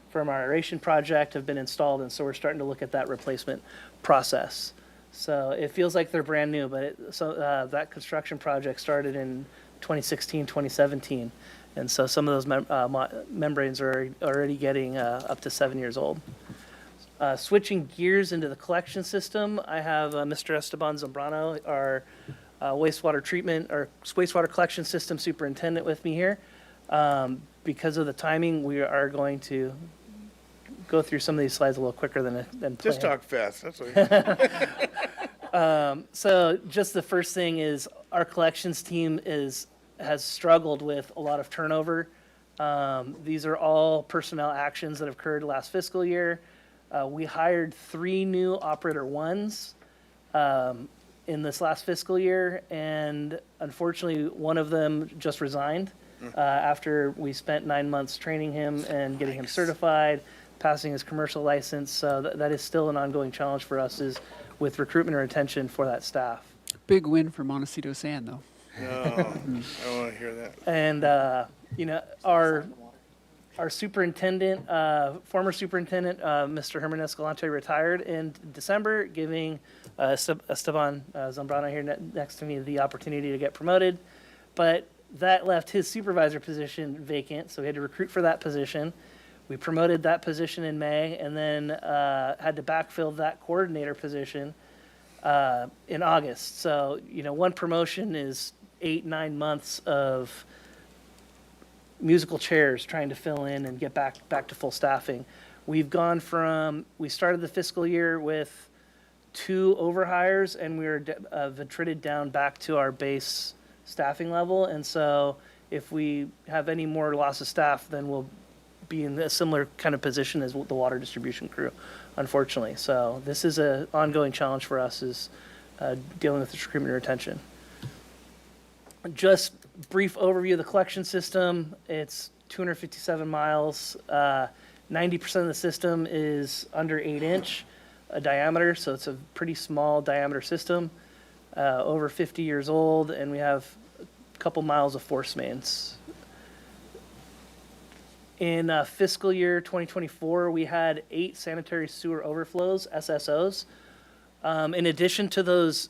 from our aeration project have been installed, and so we're starting to look at that replacement process. So it feels like they're brand new, but that construction project started in 2016, 2017. And so some of those membranes are already getting up to 7 years old. Switching gears into the collection system, I have Mr. Esteban Zambrano, our wastewater treatment or wastewater collection system superintendent with me here. Because of the timing, we are going to go through some of these slides a little quicker than planned. Just talk fast. That's what So just the first thing is our collections team has struggled with a lot of turnover. These are all personnel actions that have occurred last fiscal year. We hired 3 new operator ones in this last fiscal year, and unfortunately, one of them just resigned after we spent 9 months training him and getting him certified, passing his commercial license. So that is still an ongoing challenge for us, is with recruitment or retention for that staff. Big win for Montecito Sand, though. No, I don't want to hear that. And our superintendent, former superintendent, Mr. Herman Escalante, retired in December, giving Esteban Zambrano here next to me the opportunity to get promoted. But that left his supervisor position vacant, so we had to recruit for that position. We promoted that position in May, and then had to backfill that coordinator position in August. So, one promotion is 8-9 months of musical chairs trying to fill in and get back to full staffing. We started the fiscal year with 2 overhires, and we were attrited down back to our base staffing level. And so if we have any more loss of staff, then we'll be in a similar kind of position as the water distribution crew, unfortunately. So this is an ongoing challenge for us, is dealing with the recruitment and retention. Just brief overview of the collection system. It's 257 miles. 90% of the system is under 8-inch diameter, so it's a pretty small diameter system. Over 50 years old, and we have a couple miles of force mains. In fiscal year 2024, we had 8 sanitary sewer overflows, SSOs. In addition to those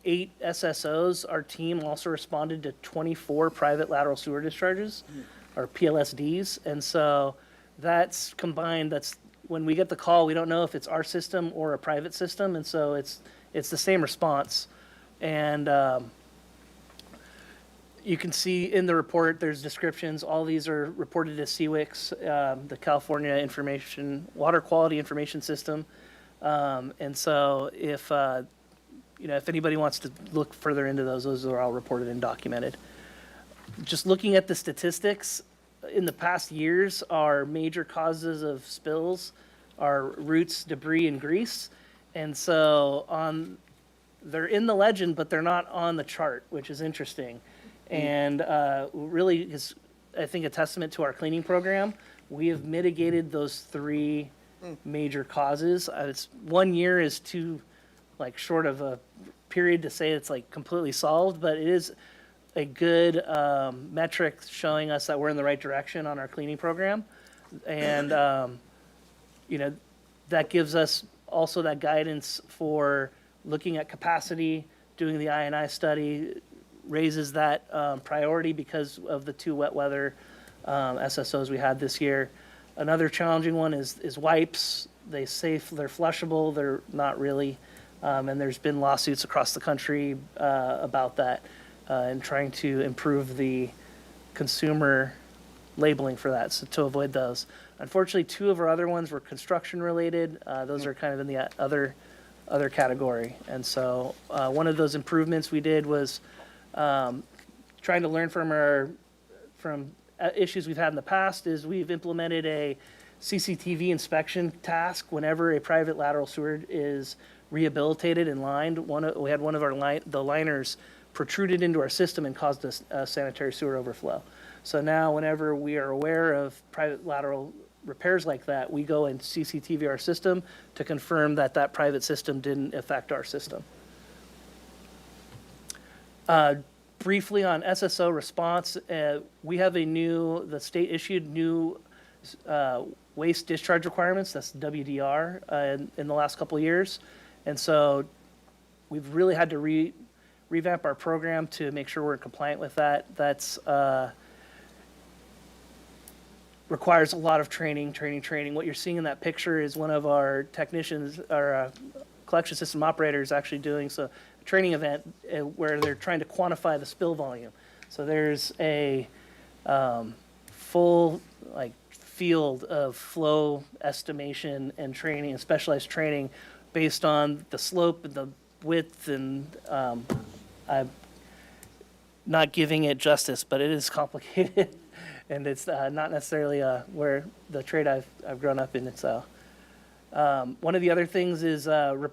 8 SSOs, our team also responded to 24 private lateral sewer discharges, or PLSDs. And so that's combined, that's when we get the call, we don't know if it's our system or a private system, and so it's the same response. And you can see in the report, there's descriptions. All these are reported to CWIX, the California Water Quality Information System. And so if anybody wants to look further into those are all reported and documented. Just looking at the statistics, in the past years, our major causes of spills are roots, debris, and grease. And so they're in the legend, but they're not on the chart, which is interesting. And really is, I think, a testament to our cleaning program. We have mitigated those 3 major causes. It's 1 year is too like short of a period to say it's like completely solved, but it is a good metric showing us that we're in the right direction on our cleaning program. And, you know, that gives us also that guidance for looking at capacity, doing the I&I study, raises that priority because of the 2 wet weather SSOs we had this year. Another challenging one is wipes. They're flushable, they're not really. And there's been lawsuits across the country about that and trying to improve the consumer labeling for that, so to avoid those. Unfortunately, 2 of our other ones were construction related. Those are kind of in the other category. And so one of those improvements we did was trying to learn from issues we've had in the past is we've implemented a CCTV inspection task whenever a private lateral sewer is rehabilitated and lined. We had one of the liners protruded into our system and caused a sanitary sewer overflow. So now whenever we are aware of private lateral repairs like that, we go and CCTV our system to confirm that that private system didn't affect our system. Briefly on SSO response, we have the state issued new waste discharge requirements, that's WDR, in the last couple of years. And so we've really had to revamp our program to make sure we're compliant with that. That's requires a lot of training. What you're seeing in that picture is one of our technicians, our collection system operators actually doing a training event where they're trying to quantify the spill volume. So there's a full field of flow estimation and training and specialized training based on the slope and the width, and I'm not giving it justice, but it is complicated. And it's not necessarily where the trade I've grown up in. So one of the other things is one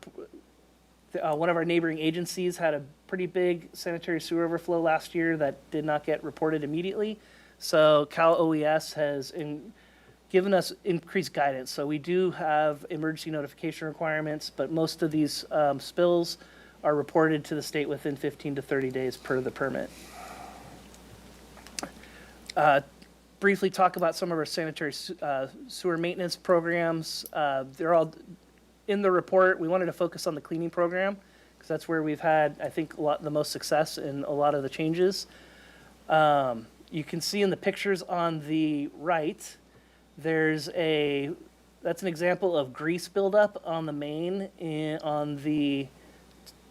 of our neighboring agencies had a pretty big sanitary sewer overflow last year that did not get reported immediately. So Cal OES has given us increased guidance. So we do have emergency notification requirements, but most of these spills are reported to the state within 15 to 30 days per the permit. Briefly talk about some of our sanitary sewer maintenance programs. They're all in the report. We wanted to focus on the cleaning program because that's where we've had, I think, the most success in a lot of the changes. You can see in the pictures on the right, that's an example of grease buildup on the main on the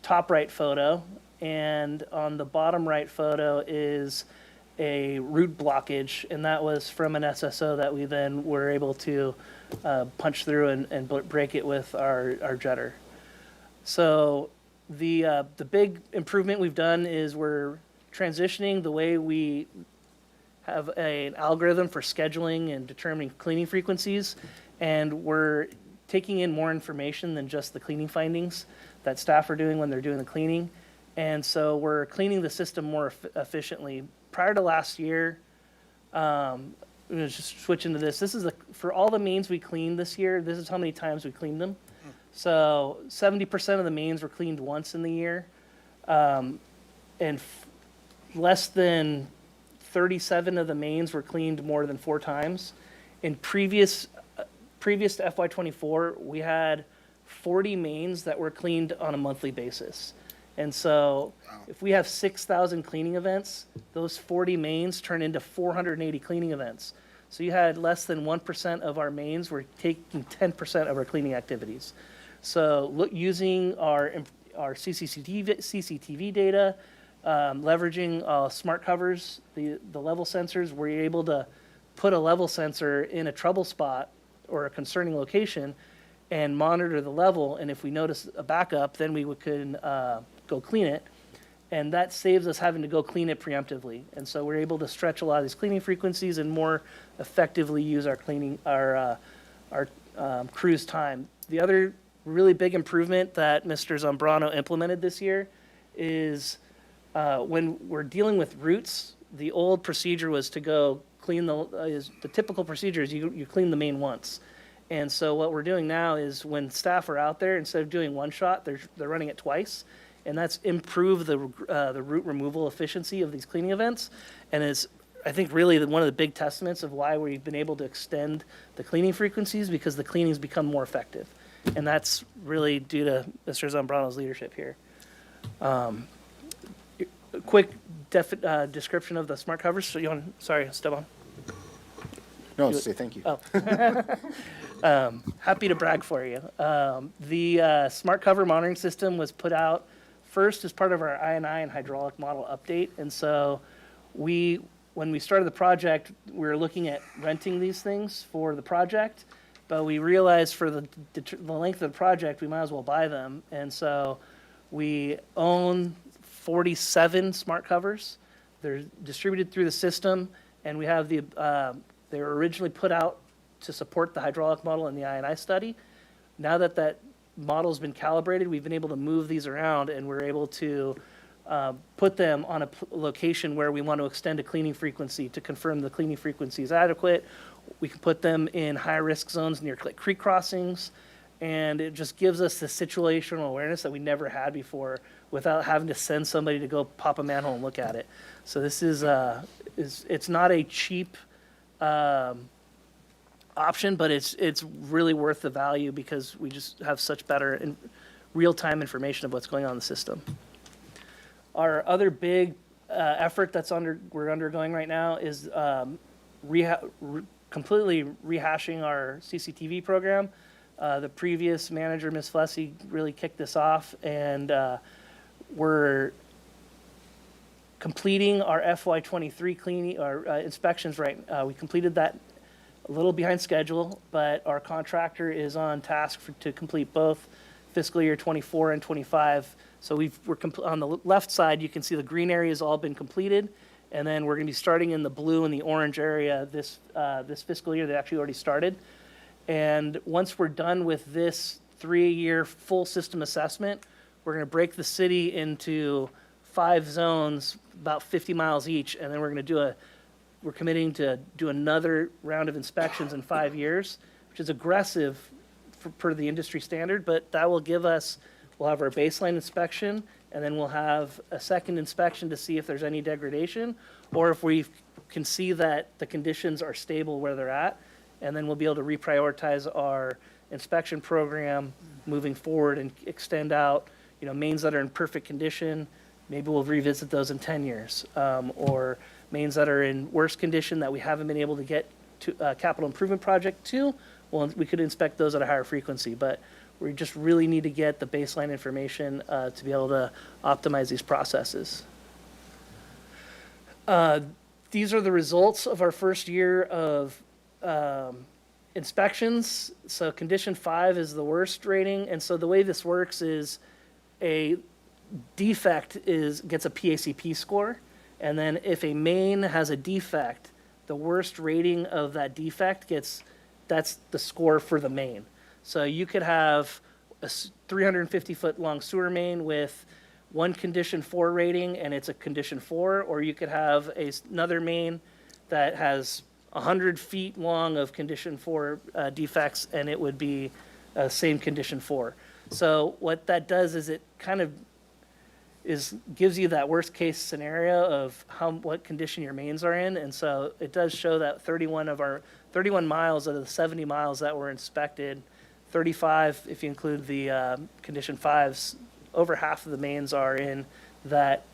top right photo, and on the bottom right photo is a root blockage, and that was from an SSO that we then were able to punch through and break it with our jetter. So the big improvement we've done is we're transitioning the way we have an algorithm for scheduling and determining cleaning frequencies, and we're taking in more information than just the cleaning findings that staff are doing when they're doing the cleaning. And so we're cleaning the system more efficiently. Prior to last year, I'm going to just switch into this. This is for all the mains we cleaned this year, this is how many times we cleaned them. So 70% of the mains were cleaned once in the year, and less than 37 of the mains were cleaned more than 4 times. In previous to FY24, we had 40 mains that were cleaned on a monthly basis. And so if we have 6,000 cleaning events, those 40 mains turn into 480 cleaning events. So you had less than 1% of our mains were taking 10% of our cleaning activities. So using our CCTV data, leveraging smart covers, the level sensors, we're able to put a level sensor in a trouble spot or a concerning location and monitor the level. And if we notice a backup, then we can go clean it. And that saves us having to go clean it preemptively. And so we're able to stretch a lot of these cleaning frequencies and more effectively use our crew's time. The other really big improvement that Mr. Zambrano implemented this year is when we're dealing with roots, the old procedure was to go clean the typical procedure is you clean the main once. And so what we're doing now is when staff are out there, instead of doing one shot, they're running it twice. And that's improved the root removal efficiency of these cleaning events. And is, I think, really one of the big testaments of why we've been able to extend the cleaning frequencies, because the cleaning's become more effective. And that's really due to Mr. Zambrano's leadership here. A quick description of the smart covers. So sorry, Esteban. No, say thank you. Happy to brag for you. The smart cover monitoring system was put out first as part of our I&I and hydraulic model update. And so when we started the project, we were looking at renting these things for the project, but we realized for the length of the project, we might as well buy them. And so we own 47 smart covers. They're distributed through the system, and we have they were originally put out to support the hydraulic model and the I&I study. Now that that model's been calibrated, we've been able to move these around, and we're able to put them on a location where we want to extend a cleaning frequency to confirm the cleaning frequency is adequate. We can put them in high-risk zones near creek crossings, and it just gives us the situational awareness that we never had before without having to send somebody to go pop a manhole and look at it. So this is it's not a cheap option, but it's really worth the value because we just have such better and real-time information of what's going on in the system. Our other big effort we're undergoing right now is completely rehashing our CCTV program. The previous manager, Ms. Flessy, really kicked this off, and we're completing our FY23 cleaning, our inspections we completed that a little behind schedule, but our contractor is on task to complete both fiscal year 24 and 25. So on the left side, you can see the green area has all been completed, and then we're going to be starting in the blue and the orange area this fiscal year that actually already started. And once we're done with this 3-year full system assessment, we're going to break the city into 5 zones, about 50 miles each, and then we're committing to do another round of inspections in 5 years, which is aggressive per the industry standard, but that will we'll have our baseline inspection, and then we'll have a second inspection to see if there's any degradation, or if we can see that the conditions are stable where they're at, and then we'll be able to reprioritize our inspection program moving forward and extend out, mains that are in perfect condition. Maybe we'll revisit those in 10 years, or mains that are in worse condition that we haven't been able to get to a capital improvement project to. Well, we could inspect those at a higher frequency, but we just really need to get the baseline information to be able to optimize these processes. These are the results of our first year of inspections. So condition 5 is the worst rating, and so the way this works is a defect gets a PACP score, and then if a main has a defect, the worst rating of that defect that's the score for the main. So you could have a 350-foot long sewer main with one condition 4 rating and it's a condition 4, or you could have another main that has 100 feet long of condition 4 defects, and it would be same condition 4. So what that does is it kind of gives you that worst case scenario of what condition your mains are in, and so it does show that 31 miles out of the 70 miles that were inspected, 35 if you include the condition 5s, over half of the mains are in that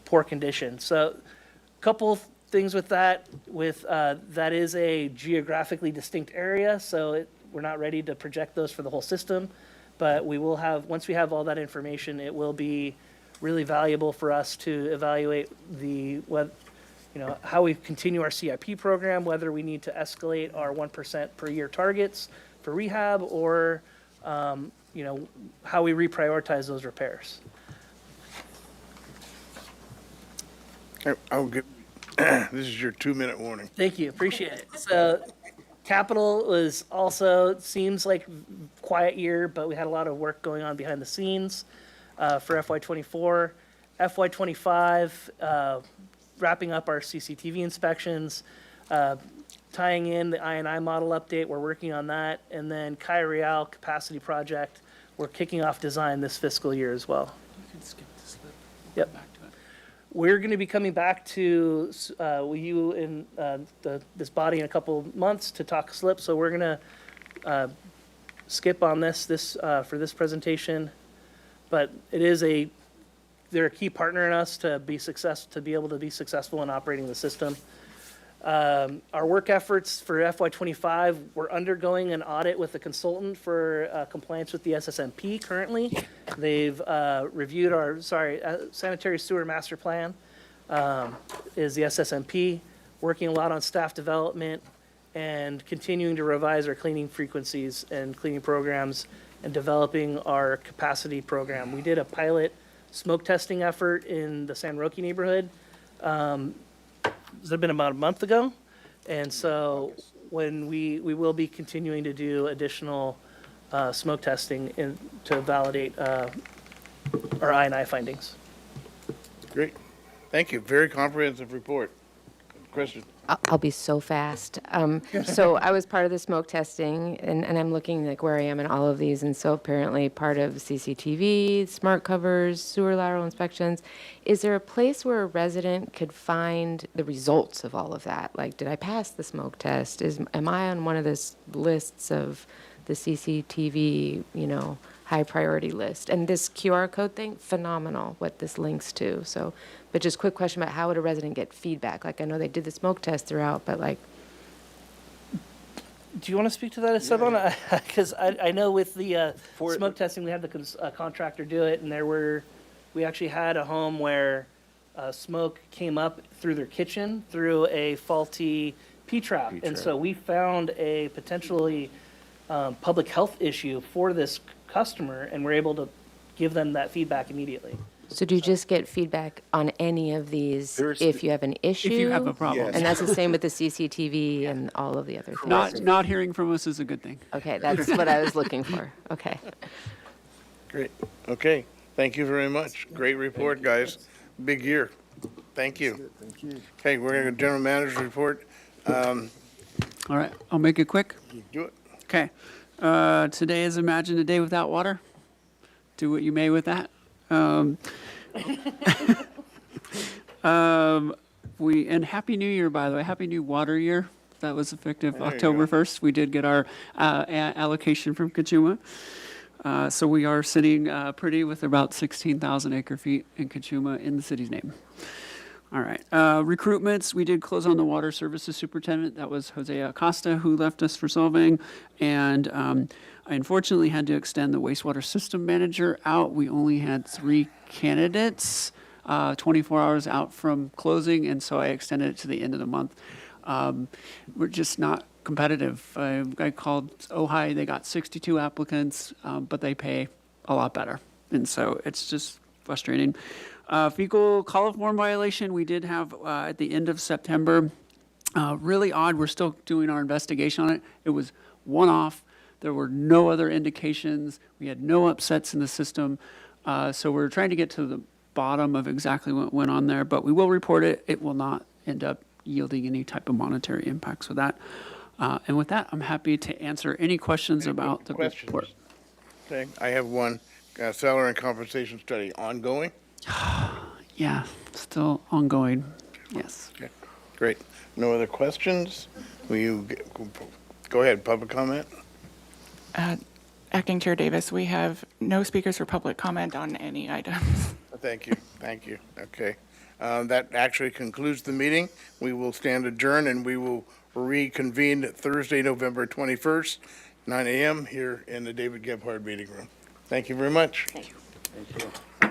poor condition. So a couple things with that. That is a geographically distinct area, so we're not ready to project those for the whole system. But we will have, once we have all that information, it will be really valuable for us to evaluate how we continue our CIP program, whether we need to escalate our 1% per year targets for rehab, or how we reprioritize those repairs. I'll give, this is your 2-minute warning. Thank you, appreciate it. So capital was also, seems like quiet year, but we had a lot of work going on behind the scenes for FY24. FY25, wrapping up our CCTV inspections. tying in the I&I model update, we're working on that. And then Cayo Real capacity project, we're kicking off design this fiscal year as well. You can skip the slip. Yep. Back to it. We're going to be coming back to you in this body in a couple of months to talk slip. So we're going to skip on this for this presentation. But it is they're a key partner in us to be able to be successful in operating the system. Our work efforts for FY25, we're undergoing an audit with a consultant for compliance with the SSMP currently. They've reviewed our, sanitary sewer master plan is the SSMP, working a lot on staff development and continuing to revise our cleaning frequencies and cleaning programs and developing our capacity program. We did a pilot smoke testing effort in the San Roque neighborhood. It's been about a month ago. And so when we will be continuing to do additional smoke testing to validate our I&I findings. Great. Thank you. Very comprehensive report. Question? I'll be so fast. So I was part of the smoke testing, and I'm looking like where I am in all of these, and so apparently part of CCTV, smart covers, sewer lateral inspections. Is there a place where a resident could find the results of all of that? Like, did I pass the smoke test? Am I on one of the lists of the CCTV, high priority list? And this QR code thing, phenomenal what this links to. So, but just quick question about how would a resident get feedback? Like, I know they did the smoke test throughout, but like, Do you want to speak to that, Esteban? Because I know with the smoke testing, we had the contractor do it, and we actually had a home where smoke came up through their kitchen through a faulty P-trap. And so we found a potentially public health issue for this customer, and we're able to give them that feedback immediately. so do you just get feedback on any of these if you have an issue? If you have a problem. And that's the same with the CCTV and all of the other things? Not hearing from us is a good thing. Okay, that's what I was looking for. Okay. Great. Okay. Thank you very much. Great report, guys. Big year. Thank you. Thank you. Okay, we're going to general manager's report. All right, I'll make it quick. You do it. Okay. Today is Imagine a Day Without Water. Do what you may with that. And Happy New Year, by the way. Happy New Water Year. That was effective There you October go. 1st. We did get our allocation from Cachuma. So we are sitting pretty with about 16,000 acre feet in Cachuma in the city's name. All right. Recruitments, we did close on the water services superintendent. That was Jose Acosta, who left us for Solvang. And I unfortunately had to extend the wastewater system manager out. We only had 3 candidates, 24 hours out from closing, and so I extended it to the end of the month. We're just not competitive. I called Ojai, they got 62 applicants, but they pay a lot better. And so it's just frustrating. Fecal coliform violation, we did have at the end of September. Really odd, we're still doing our investigation on it. It was one-off. There were no other indications. We had no upsets in the system. So we're trying to get to the bottom of exactly what went on there, but we will report it. It will not end up yielding any type of monetary impacts with that. And with that, I'm happy to answer any questions about the report. Okay, I have one. Salary and compensation study ongoing. Yeah, still ongoing. Yes. Okay, great. No other questions? Will you go ahead, public comment? Acting Chair Davis, we have no speakers for public comment on any items. Thank you, thank you. Okay. That actually concludes the meeting. We will stand adjourned and we will reconvene Thursday, November 21st, 9 a.m. here in the David Gebhard meeting room. Thank you very much. Thank you. Thank you.